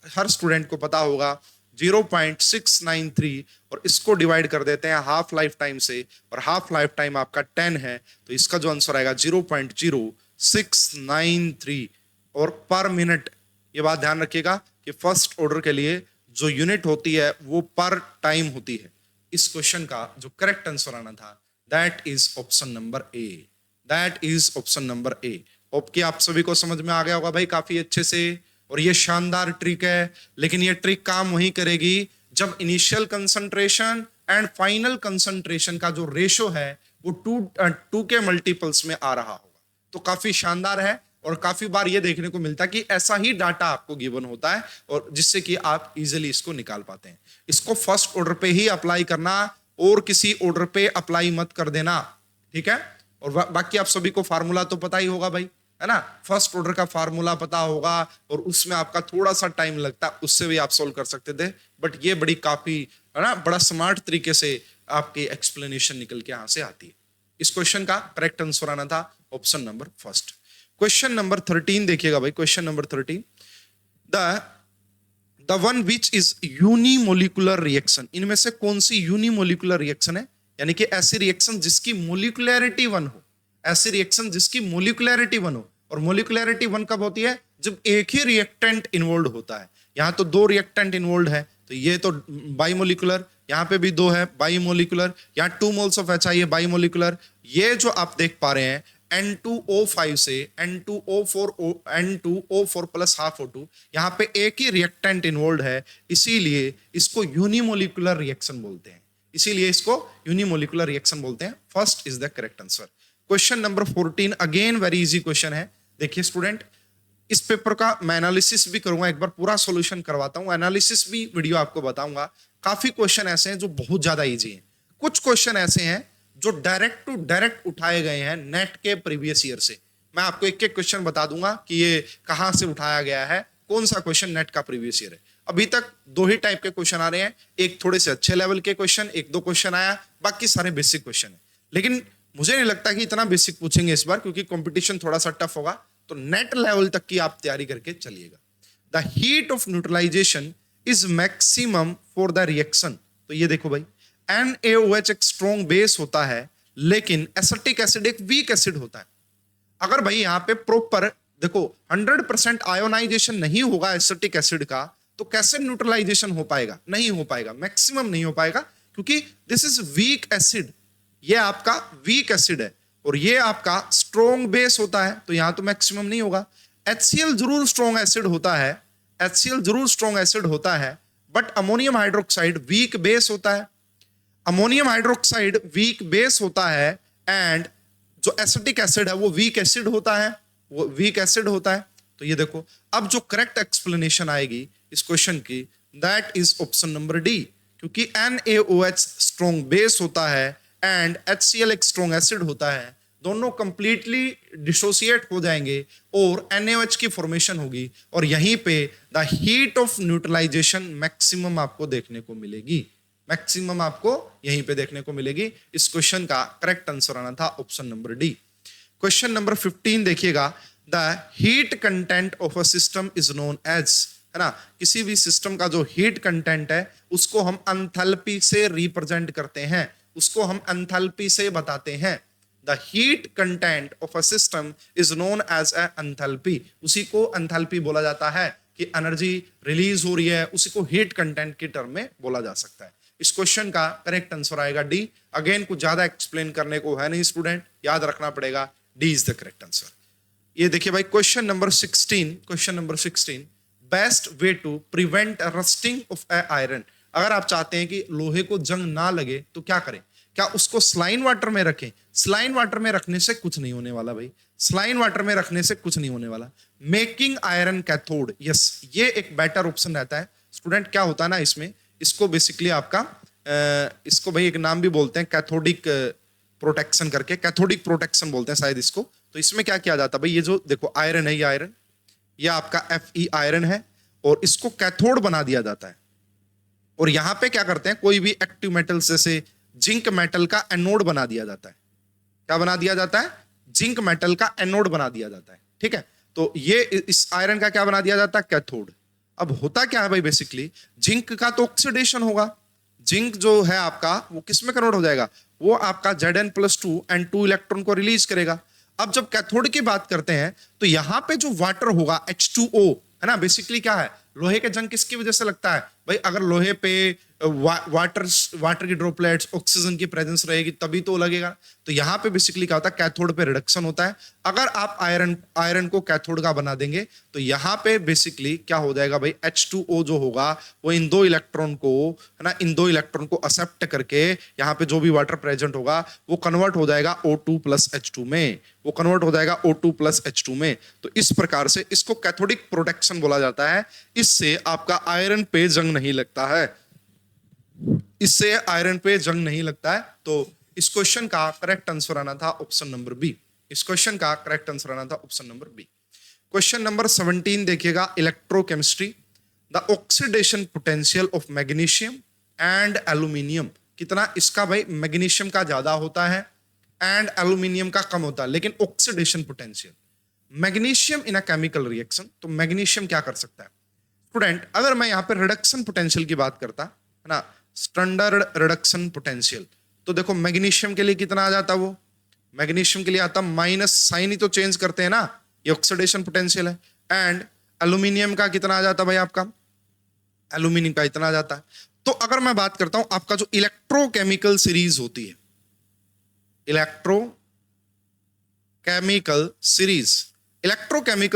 हर स्टूडेंट को पता होगा 0.693, और इसको डिवाइड कर देते हैं हाफ लाइफ टाइम से, और हाफ लाइफ टाइम आपका 10 है, तो इसका जो आंसर आएगा 0.0693। और पर मिनट, ये बात ध्यान रखिएगा कि फर्स्ट ऑर्डर के लिए जो यूनिट होती है वो पर टाइम होती है। इस क्वेश्चन का जो करेक्ट आंसर आना था that is option number A, that is option number A. Hope कि आप सभी को समझ में आ गया होगा भाई काफी अच्छे से, और ये शानदार ट्रिक है, लेकिन ये ट्रिक काम वही करेगी जब initial concentration and final concentration का जो रेशो है वो टू के मल्टीपल्स में आ रहा होगा। तो काफी शानदार है और काफी बार ये देखने को मिलता है कि ऐसा ही डाटा आपको गिवन होता है और जिससे कि आप इजीली इसको निकाल पाते हैं। इसको फर्स्ट ऑर्डर पे ही अप्लाई करना और किसी ऑर्डर पे अप्लाई मत कर देना, ठीक है। और बाकी आप सभी को फार्मूला तो पता ही होगा भाई, है ना। फर्स्ट ऑर्डर का फार्मूला पता होगा और उसमें आपका थोड़ा सा टाइम लगता है, उससे भी आप सोल्व कर सकते थे, बट ये बड़ी काफी, है ना, बड़ा स्मार्ट तरीके से आपकी एक्सप्लेनेशन निकल के यहां से आती है। इस क्वेश्चन का करेक्ट आंसर आना था option number first. Question number 13 देखिएगा भाई, question number 13, the one which is unimolecular reaction, इनमें से कौन सी यूनिमोलिकुलर रिएक्शन है, यानी कि ऐसी रिएक्शन जिसकी मोलिकुलैरिटी 1 हो, ऐसी रिएक्शन जिसकी मोलिकुलैरिटी 1 हो। और मोलिकुलैरिटी 1 कब होती है, जब एक ही रिएक्टेंट इन्वॉल्व होता है। यहां तो 2 रिएक्टेंट इन्वॉल्व है, तो ये तो बाइमोलिकुलर, यहां पे भी 2 है बाइमोलिकुलर, यहां 2 मोल्स ऑफ HI है बाइमोलिकुलर। ये जो आप देख पा रहे हैं N2O5 से N2O4 प्लस हाफ O2, यहाँ पे एक ही रिएक्टेंट इन्वॉल्व है, इसीलिए इसको यूनिमोलिकुलर रिएक्शन बोलते हैं, इसीलिए इसको यूनिमोलिकुलर रिएक्शन बोलते हैं। First is the correct answer. Question number 14 again very easy question है। देखिए स्टूडेंट, इस पेपर का मैं एनालिसिस भी करूंगा, एक बार पूरा सॉल्यूशन करवाता हूं, एनालिसिस भी वीडियो आपको बताऊंगा। काफी क्वेश्चन ऐसे हैं जो बहुत ज्यादा इजी हैं, कुछ क्वेश्चन ऐसे हैं जो डायरेक्ट टू डायरेक्ट उठाए गए हैं नेट के प्रीवियस ईयर से। मैं आपको एक एक क्वेश्चन बता दूंगा कि ये कहां से उठाया गया है, कौन सा क्वेश्चन नेट का प्रीवियस ईयर है। अभी तक 2 ही टाइप के क्वेश्चन आ रहे हैं, एक थोड़े से अच्छे लेवल के क्वेश्चन, 1-2 क्वेश्चन आया, बाकी सारे बेसिक क्वेश्चन है। लेकिन मुझे नहीं लगता कि इतना बेसिक पूछेंगे इस बार, क्योंकि कंपटीशन थोड़ा सा टफ होगा, तो नेट लेवल तक की आप तैयारी करके चलिएगा। The heat of neutralization is maximum for the reaction. तो ये देखो भाई, NaOH एक स्ट्रॉन्ग बेस होता है, लेकिन एसिटिक एसिड एक वीक एसिड होता है। अगर भाई यहाँ पे प्रॉपर देखो 100% आयोनाइजेशन नहीं होगा एसिटिक एसिड का, तो कैसे न्यूट्रलाइजेशन हो पाएगा, नहीं हो पाएगा, मैक्सिमम नहीं हो पाएगा, क्योंकि दिस इज वीक एसिड, ये आपका वीक एसिड है और ये आपका स्ट्रॉन्ग बेस होता है, तो यहां तो मैक्सिमम नहीं होगा। HCl जरूर स्ट्रॉन्ग एसिड होता है, HCl जरूर स्ट्रॉन्ग एसिड होता है, but ammonium hydroxide weak base होता है, अमोनियम हाइड्रोक्साइड वीक बेस होता है, एंड जो एसिटिक एसिड है वो वीक एसिड होता है, वो वीक एसिड होता है। तो ये देखो, अब जो करेक्ट एक्सप्लेनेशन आएगी इस क्वेश्चन की, that is option number D, क्योंकि NaOH स्ट्रॉन्ग बेस होता है एंड HCl एक स्ट्रॉन्ग एसिड होता है, दोनों कंप्लीटली डिसोसिएट हो जाएंगे और NaOH की फॉर्मेशन होगी, और यहीं पे the heat of neutralization maximum आपको देखने को मिलेगी, मैक्सिमम आपको यहीं पे देखने को मिलेगी। इस क्वेश्चन का करेक्ट आंसर आना था option number D. Question number 15 देखिएगा, the heat content of a system is known as, है ना, किसी भी सिस्टम का जो हीट कंटेंट है उसको हम एंथैल्पी से रिप्रेजेंट करते हैं, उसको हम एंथैल्पी से बताते हैं। The heat content of a system is known as a enthalpy, उसी को एंथैल्पी बोला जाता है कि एनर्जी रिलीज हो रही है, उसी को हीट कंटेंट के टर्म में बोला जा सकता है। इस क्वेश्चन का करेक्ट आंसर आएगा डी। अगेन कुछ ज्यादा एक्सप्लेन करने को है नहीं स्टूडेंट, याद रखना पड़ेगा, D is the correct answer. ये देखिए भाई, question number 16, question number 16, best way to prevent rusting of a iron. अगर आप चाहते हैं कि लोहे को जंग ना लगे तो क्या करें, क्या उसको स्लाइन वाटर में रखें? स्लाइन वाटर में रखने से कुछ नहीं होने वाला भाई, स्लाइन वाटर में रखने से कुछ नहीं होने वाला। मेकिंग आयरन कैथोड, यस, ये एक बेटर ऑप्शन रहता है स्टूडेंट। क्या होता है ना इसमें, इसको बेसिकली आपका इसको भाई एक नाम भी बोलते हैं कैथोडिक प्रोटेक्शन करके, कैथोडिक प्रोटेक्शन बोलते हैं शायद इसको। तो इसमें क्या किया जाता है भाई, ये जो देखो आयरन है, ये आयरन, ये आपका Fe आयरन है, और इसको कैथोड बना दिया जाता है। और यहां पे क्या करते हैं, कोई भी एक्टिव मेटल जैसे जिंक मेटल का एनोड बना दिया जाता है। क्या बना दिया जाता है? जिंक मेटल का एनोड बना दिया जाता है, ठीक है। तो ये इस आयरन का क्या बना दिया जाता है? कैथोड। अब होता क्या है भाई, बेसिकली जिंक का तो ऑक्सीडेशन होगा, जिंक जो है आपका वो किस में कन्वर्ट हो जाएगा, वो आपका Zn+2 एंड 2 इलेक्ट्रॉन को रिलीज करेगा। अब जब कैथोड की बात करते हैं तो यहां पे जो वाटर होगा H2O, है ना, बेसिकली क्या है, लोहे के जंग किसकी वजह से लगता है भाई अगर लोहे पे वाटर की ड्रॉपलेट्स, ऑक्सीजन की प्रेजेंस रहेगी तभी तो लगेगा। तो यहाँ पे बेसिकली क्या होता है, कैथोड पे रिडक्शन होता है। अगर आप आयरन को कैथोड का बना देंगे तो यहाँ पे बेसिकली क्या हो जाएगा भाई, H2O जो होगा वो इन दो इलेक्ट्रॉन को, है ना, इन दो इलेक्ट्रॉन को एक्सेप्ट करके यहाँ पे जो भी वाटर प्रेजेंट होगा वो कन्वर्ट हो जाएगा O2 प्लस H2 में, वो कन्वर्ट हो जाएगा O2 प्लस H2 में। तो इस प्रकार से इसको कैथोडिक प्रोटेक्शन बोला जाता है। इससे आपका आयरन पे जंग नहीं लगता है, इससे आयरन पे जंग नहीं लगता है। तो इस क्वेश्चन का करेक्ट आंसर आना था ऑप्शन नंबर बी। इस क्वेश्चन का करेक्ट आंसर आना था option number B. Question number 17 देखिएगा, electrochemistry. The oxidation potential of magnesium and aluminium, कितना इसका भाई मैग्नीशियम का ज्यादा होता है एंड एल्यूमिनियम का कम होता है, लेकिन oxidation potential magnesium in a chemical reaction, तो मैग्नीशियम क्या कर सकता है स्टूडेंट। अगर मैं यहाँ पे रिडक्शन पोटेंशियल की बात करता है ना, स्टैंडर्ड रिडक्शन पोटेंशियल, तो देखो मैग्नीशियम के लिए कितना आ जाता, वो मैग्नीशियम के लिए आता माइनस, साइन ही तो चेंज करते हैं ना, ये ऑक्सीडेशन पोटेंशियल है। एंड एल्यूमिनियम का कितना आ जाता भाई, आपका एल्यूमिनियम का इतना आ जाता है। तो अगर मैं बात करता हूं आपका जो इलेक्ट्रोकेमिकल सीरीज होती है, इलेक्ट्रोकेमिकल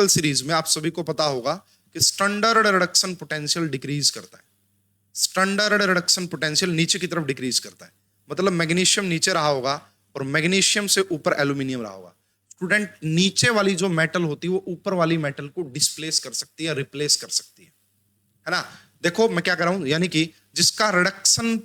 सीरीज में आप सभी को पता होगा कि स्टैंडर्ड रिडक्शन पोटेंशियल डिक्रीज करता है, स्टैंडर्ड रिडक्शन पोटेंशियल नीचे की तरफ डिक्रीज करता है। मतलब मैग्नीशियम नीचे रहा होगा और मैग्नीशियम से ऊपर एल्यूमिनियम रहा होगा। स्टूडेंट, नीचे वाली जो मेटल होती है वो ऊपर वाली मेटल को डिस्प्लेस कर सकती है, रिप्लेस कर सकती है ना। देखो मैं क्या कर रहा हूं, यानी कि जिसका रिडक्शन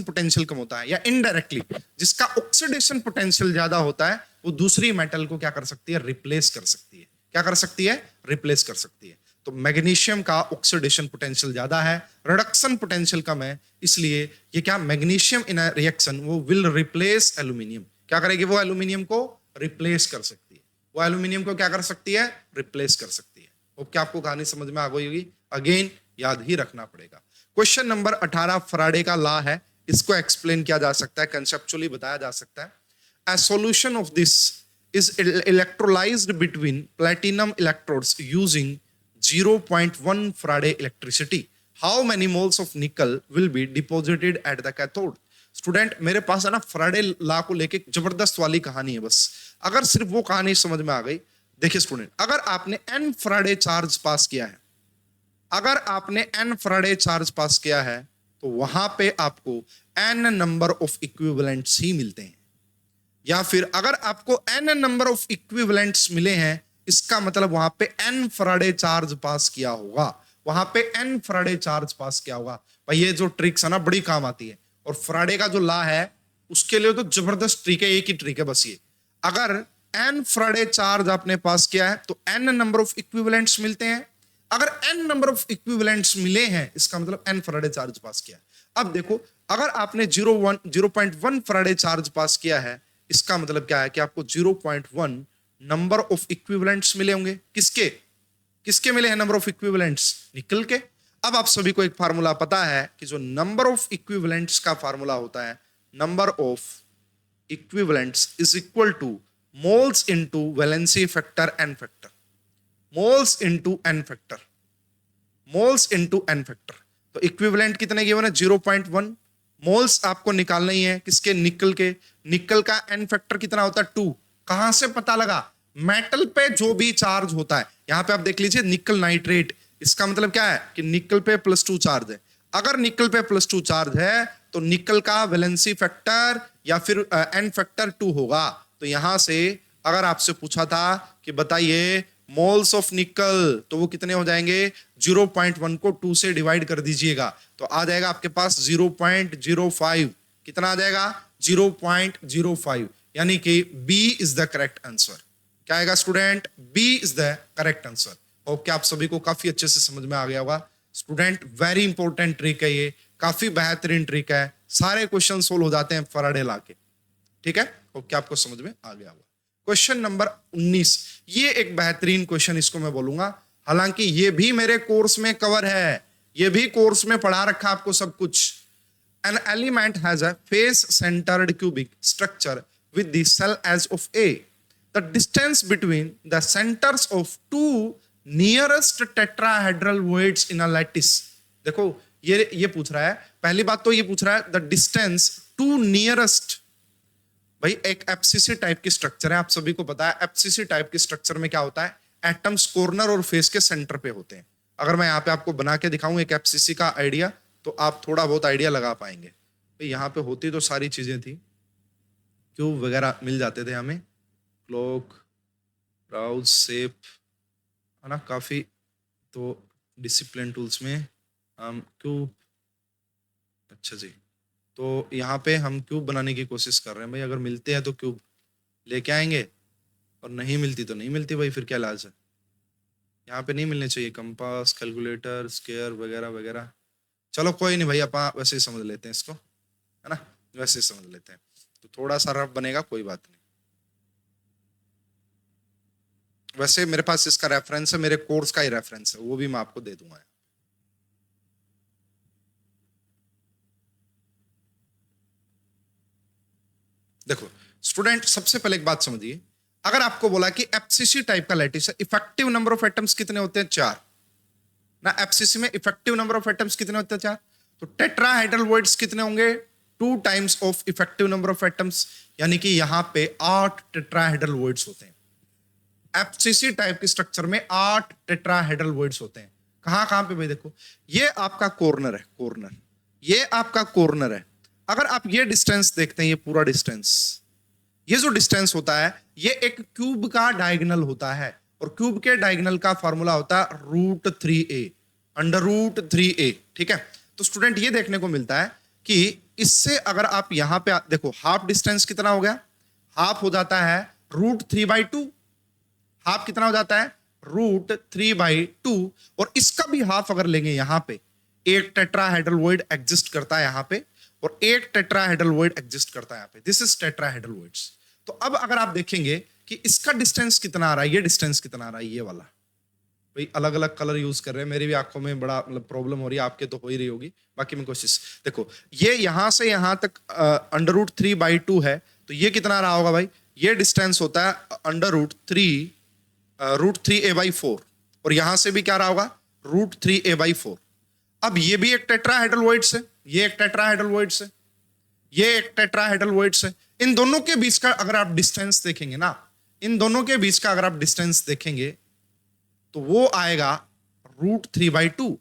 पोटेंशियल कम होता है, या इनडायरेक्टली जिसका ऑक्सीडेशन पोटेंशियल ज्यादा होता है, वो दूसरी मेटल को क्या कर सकती है, रिप्लेस कर सकती है। क्या कर सकती है, रिप्लेस कर सकती है। तो मैग्नीशियम का ऑक्सीडेशन पोटेंशियल ज्यादा है, रिडक्शन पोटेंशियल कम है, इसलिए ये क्या, मैग्नीशियम इन रिएक्शन वो विल रिप्लेस एल्यूमिनियम। क्या करेगी, वो एल्यूमिनियम को रिप्लेस कर सकती है, वो एल्यूमिनियम को क्या कर सकती है, रिप्लेस कर सकती है। अब क्या आपको कहानी समझ में आ गई होगी, अगेन याद ही रखना पड़ेगा। क्वेश्चन नंबर 18 फराडे का लॉ है, इसको एक्सप्लेन किया जा सकता है, कंसेप्चुअली बताया जा सकता है। A solution of this is electrolyzed between platinum electrodes using 0.1 Faraday electricity. How many moles of nickel will be deposited at the cathode? Student, मेरे पास है ना फराडे लॉ को लेके जबरदस्त वाली कहानी है। बस अगर सिर्फ वो कहानी समझ में आ गई, देखिए स्टूडेंट, अगर आपने n फराडे चार्ज पास किया है, अगर आपने n फराडे चार्ज पास किया है, तो वहां पे आपको n नंबर ऑफ इक्विवेलेंट्स ही मिलते हैं। या फिर अगर आपको n नंबर ऑफ इक्विवेलेंट्स मिले हैं, इसका मतलब वहां पे n फराडे चार्ज पास किया होगा, वहां पे n फराडे चार्ज पास किया होगा। भाई ये जो ट्रिक्स है ना बड़ी काम आती है, और फराडे का जो लॉ है उसके लिए तो जबरदस्त ट्रिक है, एक ही ट्रिक है बस ये, अगर n फराडे चार्ज आपने पास किया है तो n नंबर ऑफ इक्विवेलेंट्स मिलते हैं। अगर n नंबर ऑफ इक्विवेलेंट्स मिले हैं, इसका मतलब n फराडे चार्ज पास किया। अब देखो, अगर आपने 0.1 फराडे चार्ज पास किया है, इसका मतलब क्या है कि आपको 0.1 नंबर ऑफ इक्विवेलेंट्स मिले होंगे। किसके किसके मिले हैं नंबर ऑफ इक्विवेलेंट्स, निकल के। अब आप सभी को एक फार्मूला पता है कि जो नंबर ऑफ इक्विवेलेंट्स का फार्मूला होता है, number of equivalents is equal to moles into valency factor n factor, moles into n factor, moles into n factor. तो इक्विवेलेंट कितने गिवन है, 0.1 मोल्स आपको निकालना ही है, किसके, निकल के। निकल का एन फैक्टर कितना होता है, 2। कहां से पता लगा, मेटल पे जो भी चार्ज होता है, यहां पे आप देख लीजिए निकल नाइट्रेट, इसका मतलब क्या है कि निकल पे +2 चार्ज है। अगर निकल पे +2 चार्ज है तो निकल का वैलेंसी फैक्टर या फिर एन फैक्टर 2 होगा। तो यहां से अगर आपसे पूछा था कि बताइए मोल्स ऑफ निकल, तो वो कितने हो जाएंगे, 0.1 को 2 से डिवाइड कर दीजिएगा तो आ जाएगा आपके पास 0.05। कितना आ जाएगा, 0.05, यानी कि B is the correct answer. क्या आएगा student, B is the correct answer. और क्या आप सभी को काफी अच्छे से समझ में आ गया होगा स्टूडेंट, वेरी इंपॉर्टेंट ट्रिक है ये, काफी बेहतरीन ट्रिक है, सारे क्वेश्चन सोल्व हो जाते हैं फराडे लॉ के, ठीक है। और क्या आपको समझ में आ गया होगा। क्वेश्चन नंबर 19, ये एक बेहतरीन क्वेश्चन, इसको मैं बोलूंगा, हालांकि ये भी मेरे कोर्स में कवर है, ये भी कोर्स में पढ़ा रखा आपको सब कुछ। An element has a face-centered cubic structure with the cell as of A. The distance between the centers of two nearest tetrahedral voids in a lattice देखो ये पूछ रहा है, पहली बात तो ये पूछ रहा है द डिस्टेंस टू नियरेस्ट। भाई एक एफसीसी टाइप की स्ट्रक्चर है, आप सभी को पता है एफसीसी टाइप की स्ट्रक्चर में क्या होता है, एटम्स कॉर्नर और फेस के सेंटर पे होते हैं। अगर मैं यहाँ पे आपको बना के दिखाऊं एक एफसीसी का आइडिया, तो आप थोड़ा बहुत आइडिया लगा पाएंगे। भाई यहाँ पे होती तो सारी चीजें थी, क्यूब वगैरह मिल जाते थे हमें, क्लॉक, ब्राउज, शेप, है ना, काफी। तो डिसिप्लिन टूल्स में हम क्यूब, अच्छा जी, तो यहाँ पे हम क्यूब बनाने की कोशिश कर रहे हैं। भाई अगर मिलते हैं तो क्यूब लेके आएंगे, और नहीं मिलती तो नहीं मिलती, भाई फिर क्या इलाज है। यहाँ पे नहीं मिलने चाहिए कंपास, कैलकुलेटर, स्केयर वगैरह वगैरह। चलो कोई नहीं भाई, अपन वैसे ही समझ लेते हैं इसको, है ना, वैसे ही समझ लेते हैं। तो थोड़ा सा रफ बनेगा, कोई बात नहीं। वैसे मेरे पास इसका रेफरेंस है, मेरे कोर्स का ही रेफरेंस है, वो भी मैं आपको दे दूंगा। देखो स्टूडेंट, सबसे पहले एक बात समझिए, अगर आपको बोला कि एफसीसी टाइप का लैटिस है, इफेक्टिव नंबर ऑफ एटम्स कितने होते हैं, 4 ना। एफसीसी में इफेक्टिव नंबर ऑफ एटम्स कितने होते हैं, 4। तो टेट्राहेड्रल वॉइड्स कितने होंगे, 2 times of effective number of atoms, यानी कि यहां पे 8 टेट्राहेड्रल वॉइड्स होते हैं। एफसीसी टाइप की स्ट्रक्चर में 8 टेट्राहेड्रल वॉइड्स होते हैं। कहां कहां पे भाई, देखो ये आपका कॉर्नर है, कॉर्नर, ये आपका कॉर्नर है। अगर आप ये डिस्टेंस देखते हैं, ये पूरा डिस्टेंस, ये जो डिस्टेंस होता है, ये एक क्यूब का डायगोनल होता है, और क्यूब के डायगोनल का फॉर्मूला होता है √3a, √3a, ठीक है। तो स्टूडेंट ये देखने को मिलता है कि इससे अगर आप यहां पे देखो, हाफ डिस्टेंस कितना हो गया, हाफ हो जाता है √3/2। हाफ कितना हो जाता है, √3/2। और इसका भी हाफ अगर लेंगे, यहां पे एक टेट्राहेड्रल वॉइड एग्जिस्ट करता है यहां पे, और एक टेट्राहेड्रल वॉइड एग्जिस्ट करता है यहाँ पे, दिस इज टेट्राहेड्रल वॉइड्स। तो अब अगर आप देखेंगे कि इसका डिस्टेंस कितना आ रहा है, ये डिस्टेंस कितना आ रहा है, ये वाला। भाई अलग अलग कलर यूज कर रहे हैं, मेरी भी आंखों में बड़ा मतलब प्रॉब्लम हो रही है, आपके तो हो ही रही होगी, बाकी मैं कोशिश। देखो ये यहां से यहां तक √3/2 है, तो ये कितना रहा होगा भाई, ये डिस्टेंस होता है √3a/4, और यहां से भी क्या रहा होगा, √3a/4। अब ये भी एक टेट्राहेड्रल वॉइड्स है, ये एक टेट्राहेड्रल वॉइड्स है, ये एक टेट्राहेड्रल वॉइड्स है। इन दोनों के बीच का अगर आप डिस्टेंस देखेंगे ना, इन दोनों के बीच का अगर आप डिस्टेंस देखेंगे, तो वो आएगा √3/2,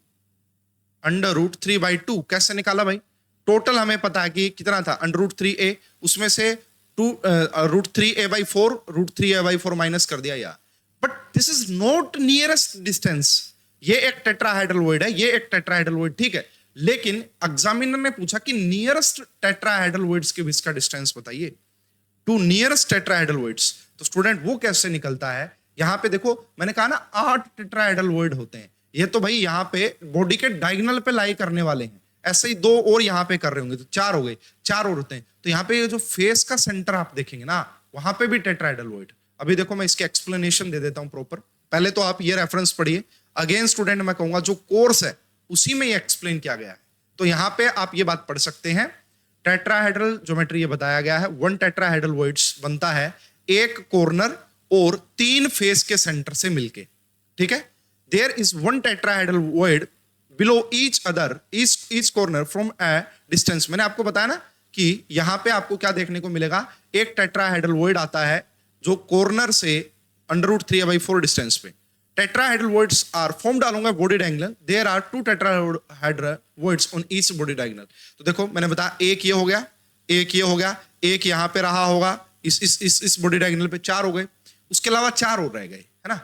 √3/2। कैसे निकाला भाई, टोटल हमें पता है कि कितना था, √3a, उसमें से √3a/4, √3a/4 माइनस कर दिया यार। But this is not nearest distance, ये एक टेट्राहेड्रल वॉइड है, ये एक टेट्राहेड्रल वॉइड, ठीक है। लेकिन एग्जामिनर ने पूछा कि नियरेस्ट टेट्राहेड्रल वॉइड्स के बीच का डिस्टेंस बताइए, टू नियरेस्ट टेट्राहेड्रल वॉइड्स। तो स्टूडेंट वो कैसे निकलता है, यहां पे देखो मैंने कहा ना 8 टेट्राहेड्रल वॉइड होते हैं, ये तो भाई यहां पे बॉडी के डायगोनल पे लाई करने वाले हैं, ऐसे ही 2 और यहां पे कर रहे होंगे, तो 4 हो गए, 4 और होते हैं। तो यहां पे जो फेस का सेंटर आप देखेंगे ना, वहां पे भी टेट्राहेड्रल वॉइड। अभी देखो मैं इसके एक्सप्लेनेशन दे देता हूं प्रॉपर, पहले तो आप ये रेफरेंस पढ़िए, अगेन स्टूडेंट मैं कहूंगा जो कोर्स है उसी में ये एक्सप्लेन किया गया है। तो यहां पे आप ये बात पढ़ सकते हैं, टेट्राहेड्रल ज्योमेट्री ये बताया गया है, 1 टेट्राहेड्रल वॉइड्स बनता है एक कॉर्नर और 3 फेस के सेंटर से मिलके, ठीक है। There is 1 tetrahedral void below each other, each corner from a distance. मैंने आपको बताया ना कि यहां पे आपको क्या देखने को मिलेगा, एक टेट्राहेड्रल वॉइड आता है जो कॉर्नर से √3a/4 डिस्टेंस पे। Tetrahedral voids are formed along a body diagonal. There are 2 tetrahedral voids on each body diagonal. तो देखो मैंने बताया, एक ये हो गया, एक ये हो गया, एक यहाँ पे रहा होगा, इस बॉडी डायगोनल पे 4 हो गए, उसके अलावा 4 और रह गए, है ना।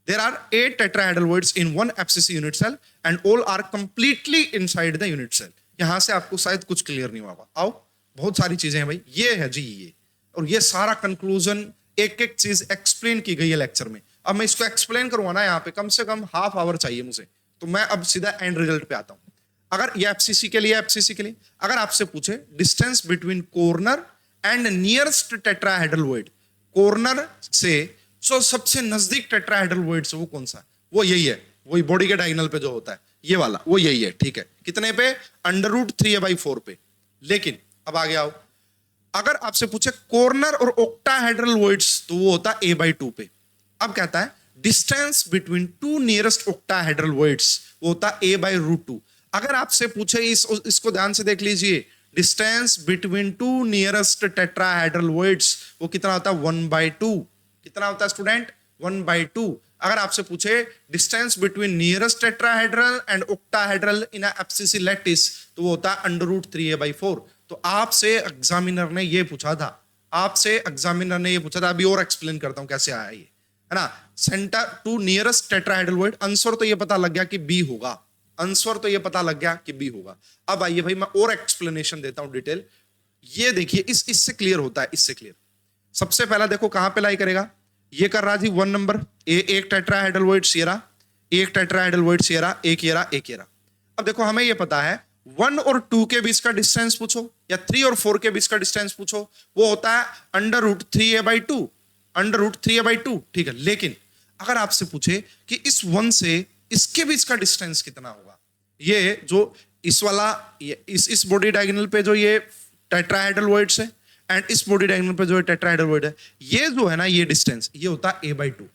There are 8 tetrahedral voids in one FCC unit cell and all are completely inside the unit cell. यहाँ से आपको शायद कुछ क्लियर नहीं होगा। आओ, बहुत सारी चीजें हैं भाई, ये है जी ये, और ये सारा कंक्लूजन एक एक चीज एक्सप्लेन की गई है लेक्चर में। अब मैं इसको एक्सप्लेन करूंगा ना, यहाँ पे कम से कम ½ आवर चाहिए मुझे, तो मैं अब सीधा एंड रिजल्ट पे आता हूं। अगर ये एफसीसी के लिए, एफसीसी के लिए अगर आपसे पूछे distance between corner and nearest tetrahedral void, corner से जो सबसे नजदीक टेट्राहेड्रल वॉइड से वो कौन सा है, वो यही है, वही बॉडी के डायगोनल पे जो होता है ये वाला, वो यही है, ठीक है। कितने पे, √3a/4 पे। लेकिन अब आगे आओ, अगर आपसे पूछे कॉर्नर और ऑक्टाहेड्रल वॉइड्स, तो वो होता है a/2 पे। अब कहता है distance between 2 nearest octahedral voids, वो होता है a/√2। अगर आपसे पूछे इसको ध्यान से देख लीजिए, distance between two nearest tetrahedral वो कितना होता है 1/2। कितना होता है स्टूडेंट 1/2। अगर आपसे पूछे distance between nearest tetrahedral and octahedral in FCC lattice तो वो होता है √3a/4। तो आपसे एग्जामिनर ने ये पूछा था, अभी और एक्सप्लेन करता हूं कैसे आया ये, है ना। Centre to nearest tetrahedral answer तो ये पता लग गया कि बी होगा, अब आइए भाई मैं और एक्सप्लेनेशन देता हूं डिटेल। ये देखिए इससे क्लियर होता है, इससे क्लियर। सबसे पहला देखो कहां पे लाई करेगा, ये कर रहा जी 1 नंबर, एक टेट्राहेड्रल सियरा, एक टेट्राहेड्रल सियरा, एक येरा। अब देखो हमें ये पता है 1 और 2 के बीच का डिस्टेंस पूछो या 3 और 4 के बीच का डिस्टेंस पूछो, वो होता है √3a/2, ठीक है। लेकिन अगर आपसे पूछे कि इस 1 से इसके बीच का डिस्टेंस कितना होगा, ये जो इस वाला इस बॉडी डायगोनल पे जो ये टेट्राहेड्रल वॉइड्स है एंड इस बॉडी डायगोनल पे जो टेट्राहेड्रल वॉइड है, ये जो है ना ये डिस्टेंस ये होता है a/2।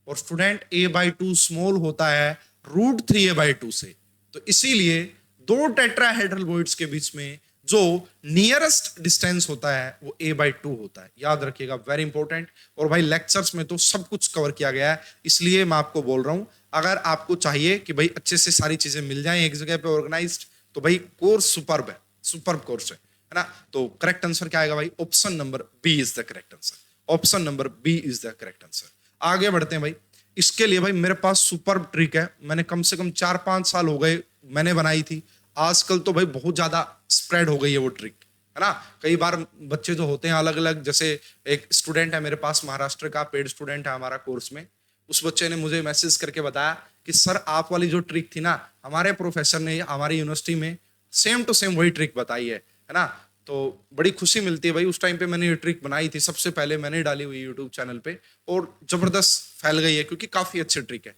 और स्टूडेंट a/2 स्मॉल होता है √3a/2 से। तो इसीलिए दो टेट्राहेड्रल वॉइड्स के बीच में जो नियरेस्ट डिस्टेंस होता है वो a/2 होता है, याद रखिएगा, वेरी इंपॉर्टेंट। और भाई लेक्चर्स में तो सब कुछ कवर किया गया है, इसलिए मैं आपको बोल रहा हूं अगर आपको चाहिए कि भाई अच्छे से सारी चीजें मिल जाएं एक जगह पे ऑर्गेनाइज्ड, तो भाई कोर्स सुपर्ब है, सुपर्ब कोर्स है ना। तो करेक्ट आंसर क्या आएगा भाई, option number B is the correct answer, option number B is the correct answer. आगे बढ़ते हैं भाई। इसके लिए भाई मेरे पास सुपर्ब ट्रिक है, मैंने कम से कम 4-5 साल हो गए मैंने बनाई थी, आजकल तो भाई बहुत ज्यादा स्प्रेड हो गई है वो ट्रिक, है ना। कई बार बच्चे जो होते हैं अलग अलग, जैसे एक स्टूडेंट है मेरे पास महाराष्ट्र का, पेड स्टूडेंट है हमारा कोर्स में, उस बच्चे ने मुझे मैसेज करके बताया कि सर आप वाली जो ट्रिक थी ना, हमारे प्रोफेसर ने हमारी यूनिवर्सिटी में सेम टू सेम वही ट्रिक बताई है ना। तो बड़ी खुशी मिलती है भाई। उस टाइम पे मैंने ये ट्रिक बनाई थी, सबसे पहले मैंने डाली हुई यूट्यूब चैनल पे, और जबरदस्त फैल गई है क्योंकि काफी अच्छी ट्रिक है।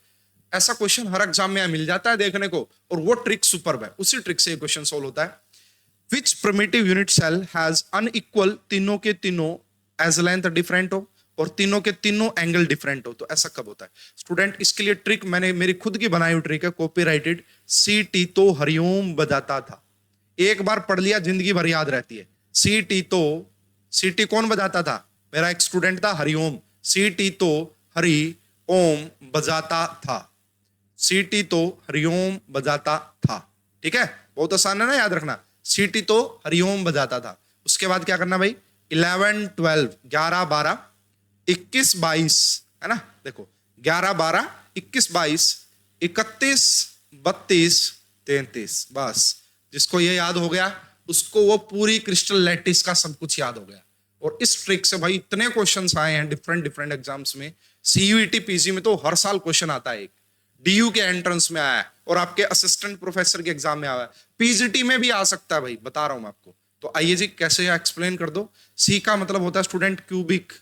ऐसा क्वेश्चन हर एग्जाम में मिल जाता है देखने को, और वो ट्रिक सुपर्ब है, उसी ट्रिक से ये क्वेश्चन सोल्व होता है। Which primitive unit cell has unequal, तीनों के तीनों एज लेंथ डिफरेंट हो और तीनों के तीनों एंगल डिफरेंट हो, तो ऐसा कब होता है स्टूडेंट। इसके लिए ट्रिक मैंने मेरी खुद की बनाई हुई ट्रिक है, कॉपीराइटेड। सीटी तो हरिओम बजाता था, एक बार पढ़ लिया जिंदगी भर याद रहती है। सीटी कौन बजाता था, मेरा एक स्टूडेंट था हरिओम। सीटी तो हरि ओम बजाता था, सीटी तो हरिओम बजाता था, ठीक है। बहुत आसान है ना याद रखना, सीटी तो हरिओम बजाता था। उसके बाद क्या करना भाई, 11, 12, 11, 12, 21, 22, है ना। देखो 11, 12, 21, 22, 31, 32, 33, बस जिसको ये याद हो गया उसको वो पूरी क्रिस्टल लैटिस का सब कुछ याद हो गया। और इस ट्रिक से भाई इतने क्वेश्चंस आए हैं डिफरेंट डिफरेंट एग्जाम्स में। सीयूईटी पीजी में तो हर साल क्वेश्चन आता है, एक डीयू के एंट्रेंस में आया है और आपके असिस्टेंट प्रोफेसर के एग्जाम में आया है, पीजीटी में भी आ सकता है भाई, बता रहा हूं मैं आपको। तो आइए जी कैसे एक्सप्लेन कर दो। सी का मतलब होता है स्टूडेंट क्यूबिक,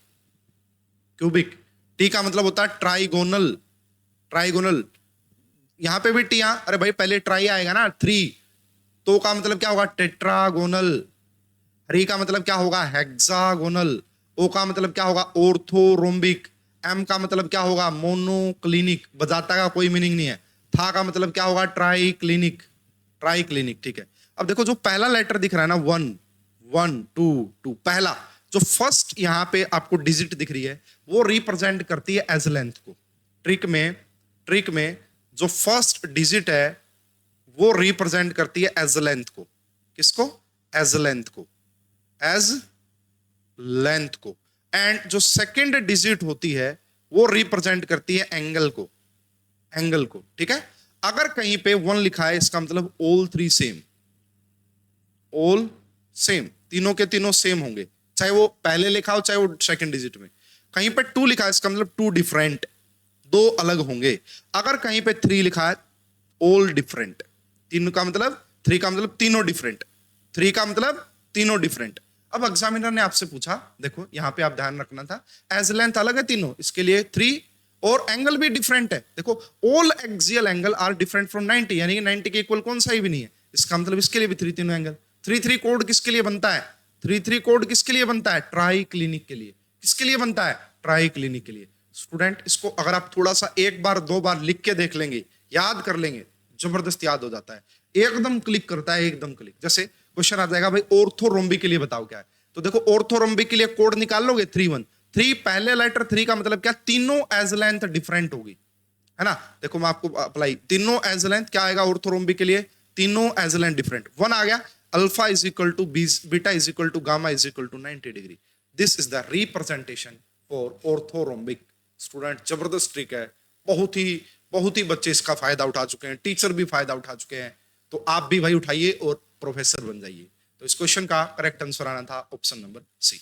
टी का मतलब होता है ट्राइगोनल, यहां पे भी टी, अरे भाई पहले ट्राई आएगा ना, 3, तो का मतलब क्या होगा टेट्रागोनल, री का मतलब क्या होगा हेक्सागोनल, ओ का मतलब क्या होगा ऑर्थोरोम्बिक, एम का मतलब क्या होगा मोनोक्लिनिक, बजाता का कोई मीनिंग नहीं है, था का मतलब क्या होगा ट्राइक्लिनिक, ठीक है। अब देखो जो पहला लेटर दिख रहा है ना 1, 2, पहला जो फर्स्ट यहाँ पे आपको डिजिट दिख रही है वो रिप्रेजेंट करती है एज लेंथ को। ट्रिक में जो फर्स्ट डिजिट है वो रिप्रेजेंट करती है एज लेंथ को। किसको, एज लेंथ को। एंड जो सेकंड डिजिट होती है वो रिप्रेजेंट करती है एंगल को, ठीक है। अगर कहीं पे 1 लिखा है इसका मतलब ऑल 3 सेम, तीनों के तीनों सेम होंगे, चाहे वो पहले लिखा हो चाहे वो सेकंड डिजिट में। कहीं पे 2 लिखा है इसका मतलब 2 डिफरेंट, 2 अलग होंगे। अगर कहीं पे 3 लिखा है ऑल डिफरेंट, 3 का मतलब 3 का मतलब तीनों डिफरेंट, 3 का मतलब तीनों डिफरेंट। अब एग्जामिनर ने आपसे पूछा, देखो यहां पे आप ध्यान रखना था, एज लेंथ अलग है तीनों, इसके लिए 3, और एंगल भी डिफरेंट है। देखो all axial angle are different from 90, यानी कि 90 के इक्वल कौन सा ही भी नहीं है। इसका मतलब इसके लिए भी 3 तीनों एंगल। 3 कोड किसके लिए बनता है, 3 कोड किसके लिए बनता है, ट्राइक्लिनिक के लिए। किसके लिए बनता है, ट्राइक्लिनिक के लिए। स्टूडेंट इसको अगर आप थोड़ा सा 1 बार 2 बार लिख के देख लेंगे, याद कर लेंगे, जबरदस्त याद हो जाता है। एकदम क्लिक करता है, एकदम क्लिक। जैसे क्वेश्चन आ जाएगा भाई ऑर्थोरोम्बी के लिए बताओ क्या है, तो देखो ऑर्थोरोम्बी के लिए कोड निकाल लोगे 3 पहले लेटर 3 का मतलब क्या, तीनों एज लेंथ डिफरेंट होगी, है ना। देखो मैं आपको अप्लाई, तीनों एज लेंथ क्या आएगा ऑर्थोरोम्बी के लिए, तीनों एज लेंथ डिफरेंट। 1 आ गया, alpha is equal to beta is equal to gamma is equal to 90 degree. This is the representation for orthorhombic. Student जबरदस्त ट्रिक है, बहुत ही बच्चे इसका फायदा उठा चुके हैं, टीचर भी फायदा उठा चुके हैं, तो आप भी भाई उठाइए और प्रोफेसर बन जाइए। तो इस क्वेश्चन का करेक्ट आंसर आना था option number C.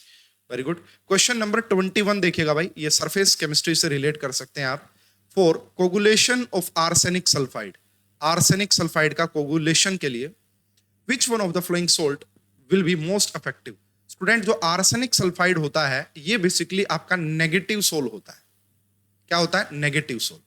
Very good. Question number 21 देखिएगा भाई, ये सरफेस केमिस्ट्री से रिलेट कर सकते हैं आप। For coagulation of arsenic sulphide, arsenic sulphide का कोगुलेशन के लिए विच one of the flowing salt will be most effective. Student जो आर्सेनिक सल्फाइड होता है ये बेसिकली आपका नेगेटिव सोल होता है। क्या होता है, नेगेटिव सोल।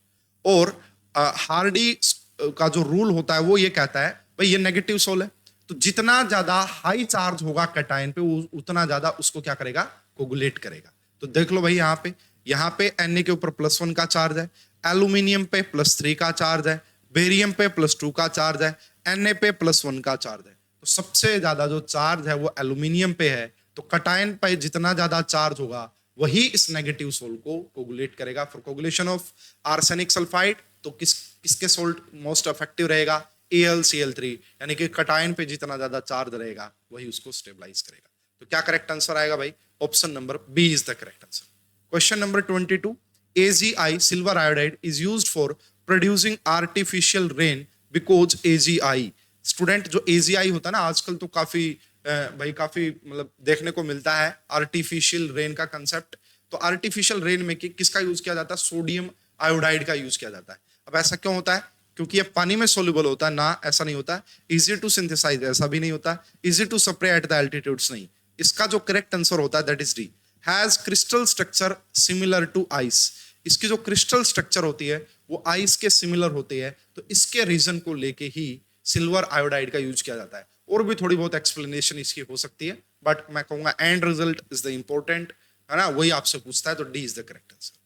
और हार्डी का जो रूल होता है वो ये कहता है भाई ये नेगेटिव सोल है, तो जितना ज्यादा हाई चार्ज होगा कैटायन पे उतना ज्यादा उसको क्या करेगा, कोगुलेट करेगा। तो देख लो भाई यहाँ पे Na के ऊपर +1 का चार्ज है, एल्यूमिनियम पे +3 का चार्ज है, बेरियम पे +2 का चार्ज है, Na पे +1 का चार्ज है। तो सबसे ज्यादा जो चार्ज है वो एल्यूमिनियम पे है, तो कैटायन पे जितना ज्यादा चार्ज होगा वही इस नेगेटिव सोल को कोगुलेट करेगा। For coagulation of arsenic sulphide तो किसके सोल्ट मोस्ट इफेक्टिव रहेगा, AlCl3, यानी कि कैटायन पे जितना ज्यादा चार्ज रहेगा वही उसको स्टेबलाइज करेगा। तो क्या करेक्ट आंसर आएगा भाई, option number B is the correct answer. Question number 22, AgI silver iodide is used for producing artificial rain because AgI। Student जो AgI होता है ना, आजकल तो काफी मतलब देखने को मिलता है आर्टिफिशियल रेन का कंसेप्ट। तो आर्टिफिशियल रेन में किसका यूज किया जाता है, सोडियम आयोडाइड का यूज किया जाता है। अब ऐसा क्यों होता है, क्योंकि ये पानी में सोल्यूबल होता है ना, ऐसा नहीं होता। इजी टू सिंथेसाइज, ऐसा भी नहीं होता। Easy to spray at the altitudes, नहीं। इसका जो करेक्ट आंसर होता है that is D, has crystal structure similar to ice. इसकी जो क्रिस्टल स्ट्रक्चर होती है वो आइस के सिमिलर होती है, तो इसके रीजन को लेके ही सिल्वर आयोडाइड का यूज किया जाता है। और भी थोड़ी बहुत एक्सप्लेनेशन इसकी हो सकती है, बट मैं कहूंगा and result is the important, है ना, वही आपसे पूछता है, तो D is the correct answer.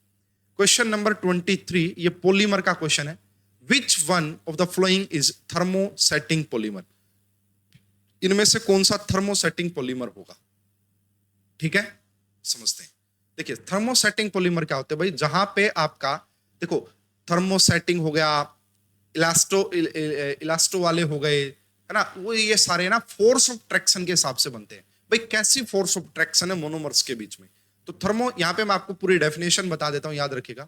Question number 23, ये पॉलीमर का क्वेश्चन है। विच one of the following is thermosetting polymer. इनमें से कौन सा थर्मोसेटिंग पॉलीमर होगा, ठीक है, समझते हैं। देखिए थर्मोसेटिंग पॉलीमर क्या होते हैं भाई, जहां पे आपका देखो थर्मोसेटिंग हो गया, इलास्टो वाले हो गए, है ना, वो ये सारे ना फोर्स ऑफ ट्रैक्शन के हिसाब से बनते हैं। भाई कैसी फोर्स ऑफ ट्रैक्शन है मोनोमर्स के बीच में, तो थर्मो, यहां पे मैं आपको पूरी डेफिनेशन बता देता हूं, याद रखिएगा।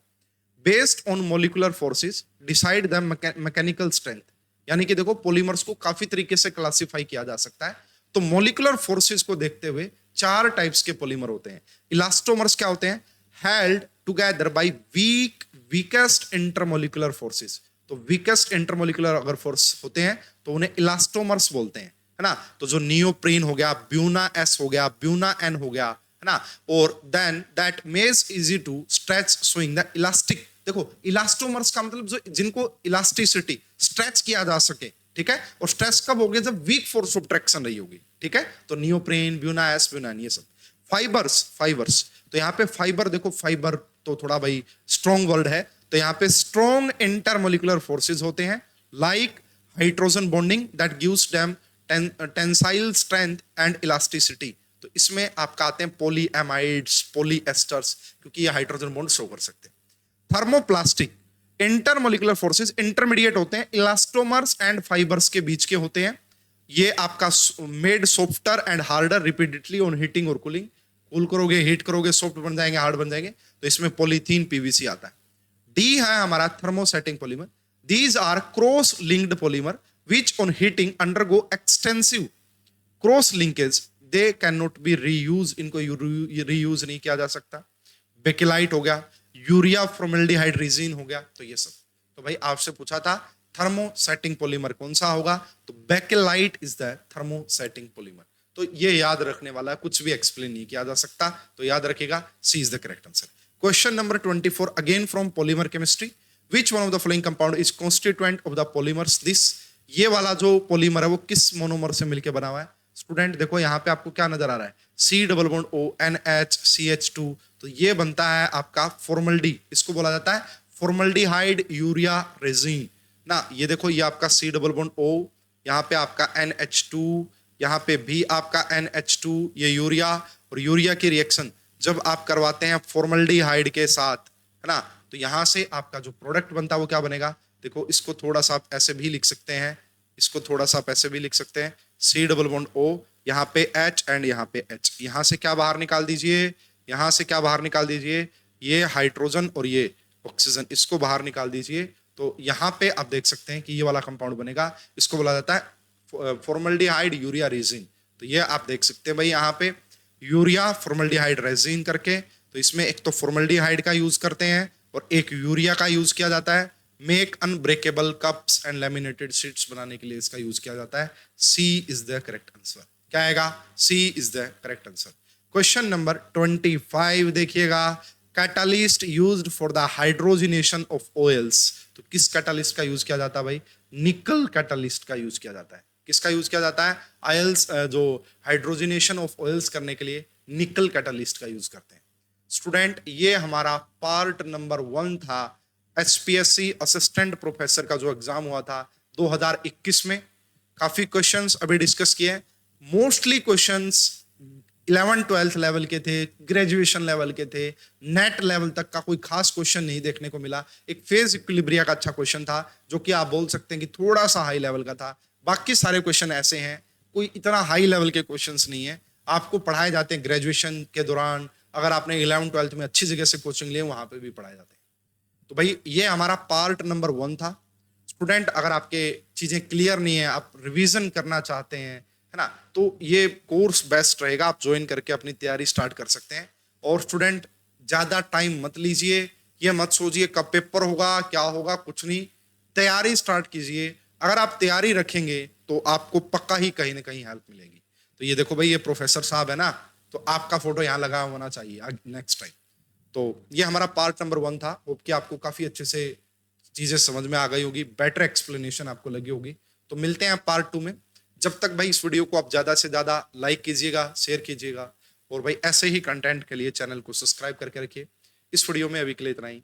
Based on molecular forces decide the mechanical strength. यानी कि देखो पॉलीमर्स को काफी तरीके से क्लासिफाई किया जा सकता है। तो मोलिकुलर फोर्सेस को देखते हुए 4 टाइप्स के पॉलीमर होते हैं। इलास्टोमर्स क्या होते हैं, held together by weakest intermolecular forces. तो वीकेस्ट इंटरमोलिकुलर अगर फोर्स होते हैं तो उन्हें इलास्टोमर्स बोलते हैं, है ना। तो जो नियोप्रीन हो गया, ब्यूना एस हो गया, ब्यूना एन हो गया, है ना, और then that makes easy to stretch showing the elastic. देखो इलास्टोमर्स का मतलब जो जिनको इलास्टिसिटी स्ट्रेच किया जा सके, ठीक है, और स्ट्रेच कब होगी, जब वीक फोर्स ऑफ ट्रैक्शन रही होगी, ठीक है। तो नियोप्रीन, ब्यूना एस, ब्यूनान, ये सब। फाइबर्स, तो यहाँ पे फाइबर, देखो फाइबर तो थोड़ा भाई स्ट्रॉन्ग वर्ड है, तो यहाँ पे स्ट्रॉन्ग इंटरमोलिकुलर फोर्सेस होते हैं, like hydrogen bonding that gives them tensile strength and elasticity. तो इसमें आपका आते हैं पॉलीएमाइड्स, पॉलीएस्टर्स, क्योंकि ये हाइड्रोजन बॉन्ड शो कर सकते हैं। थर्मोप्लास्टिक, इंटरमोलिकुलर फोर्सेस इंटरमीडिएट होते हैं, इलास्टोमर्स एंड फाइबर्स के बीच के होते हैं। ये आपका made softer and harder repeatedly on heating और कूलिंग। कूल करोगे, हीट करोगे, सॉफ्ट बन जाएंगे, हार्ड बन जाएंगे। तो इसमें पॉलीथीन, PVC आता है। डी है हमारा thermosetting polymer. These are cross linked polymer which on heating undergo extensive cross linkage, they can not be reuse. इनको रीयूज नहीं किया जा सकता। बेकेलाइट हो गया, यूरिया फॉर्मेल्डिहाइड रेजिन हो गया, तो ये सब। तो भाई आपसे पूछा था थर्मोसेटिंग पॉलीमर कौन सा होगा, तो bakelite is the thermosetting polymer. तो ये याद रखने वाला है, कुछ भी एक्सप्लेन नहीं किया जा सकता, तो याद रखिएगा C is the correct answer. Question number 24 again from polymer chemistry. Which one of the following compound is constituent of the polymers this. ये वाला जो पॉलीमर है वो किस मोनोमर से मिलकर बना हुआ है। स्टूडेंट देखो यहाँ पे आपको क्या नजर आ रहा है, C+O NH CH2, तो ये बनता है आपका फॉर्मल्डी, इसको बोला जाता है फॉर्मल्डिहाइड यूरिया रेजिन ना। ये देखो ये आपका C+O यहाँ पे आपका NH2, यहाँ पे भी आपका NH2, ये यूरिया, और यूरिया की रिएक्शन जब आप करवाते हैं फॉर्मल्डिहाइड के साथ, है ना, तो यहाँ से आपका जो प्रोडक्ट बनता है वो क्या बनेगा? देखो, इसको थोड़ा सा आप ऐसे भी लिख सकते हैं, इसको थोड़ा सा आप ऐसे भी लिख सकते हैं, C+O, यहाँ पे H एंड यहाँ पे H। यहाँ से क्या बाहर निकाल दीजिए? यहाँ से क्या बाहर निकाल दीजिए? ये हाइड्रोजन और ये ऑक्सीजन, इसको बाहर निकाल दीजिए। तो यहाँ पे आप देख सकते हैं कि ये वाला कंपाउंड बनेगा, इसको बोला जाता है फॉर्मल्डिहाइड यूरिया रेजिन। तो ये आप देख सकते हैं भाई यहाँ पे यूरिया फॉर्मल्डिहाइड रेजिन करके, तो इसमें एक तो फॉर्मल्डिहाइड का यूज करते हैं और एक यूरिया का यूज किया जाता है। Make unbreakable cups and laminated sheets बनाने के लिए इसका यूज किया जाता है। C is the correct answer. क्या आएगा? C is the correct answer. Question number 25 देखिएगा, catalyst used for the hydrogenation of oils. तो किस कैटालिस्ट का यूज किया जाता है भाई? निकल कैटालिस्ट का यूज किया जाता है। किसका यूज किया जाता है? ऑयल्स, जो हाइड्रोजिनेशन ऑफ ऑयल्स करने के लिए निकल कैटालिस्ट का यूज करते हैं। स्टूडेंट, ये हमारा पार्ट नंबर 1 था। HPSC असिस्टेंट प्रोफेसर का जो एग्जाम हुआ था 2021 में, काफी क्वेश्चंस अभी डिस्कस किए। मोस्टली क्वेश्चंस 11th-12th लेवल के थे, ग्रेजुएशन लेवल के थे, नेट लेवल तक का कोई खास क्वेश्चन नहीं देखने को मिला। एक फेज इक्विलिब्रिया का अच्छा क्वेश्चन था, जो कि आप बोल सकते हैं कि थोड़ा सा हाई लेवल का था। बाकी सारे क्वेश्चन ऐसे हैं, कोई इतना हाई लेवल के क्वेश्चंस नहीं है। आपको पढ़ाए जाते हैं ग्रेजुएशन के दौरान, अगर आपने 11th-12th में अच्छी जगह से कोचिंग लिए, वहां पे भी पढ़ाए जाते हैं। तो भाई ये हमारा पार्ट नंबर 1 था। स्टूडेंट, अगर आपके चीजें क्लियर नहीं है, आप रिवीजन करना चाहते हैं, है ना, तो ये कोर्स बेस्ट रहेगा, आप ज्वाइन करके अपनी तैयारी स्टार्ट कर सकते हैं। और स्टूडेंट, ज्यादा टाइम मत लीजिए, ये मत सोचिए कब पेपर होगा, क्या होगा, कुछ नहीं, तैयारी स्टार्ट कीजिए। अगर आप तैयारी रखेंगे तो आपको पक्का ही कहीं ना कहीं हेल्प मिलेगी। तो ये देखो भाई, ये प्रोफेसर साहब है ना, तो आपका फोटो यहाँ लगा होना चाहिए नेक्स्ट टाइम। तो ये हमारा पार्ट नंबर 1 था। होप कि आपको काफी अच्छे से चीजें समझ में आ गई होगी, बेटर एक्सप्लेनेशन आपको लगी होगी। तो मिलते हैं पार्ट 2 में। जब तक भाई इस वीडियो को आप ज्यादा से ज्यादा लाइक कीजिएगा, शेयर कीजिएगा, और भाई ऐसे ही कंटेंट के लिए चैनल को सब्सक्राइब करके रखिए। इस वीडियो में अभी के लिए इतना ही।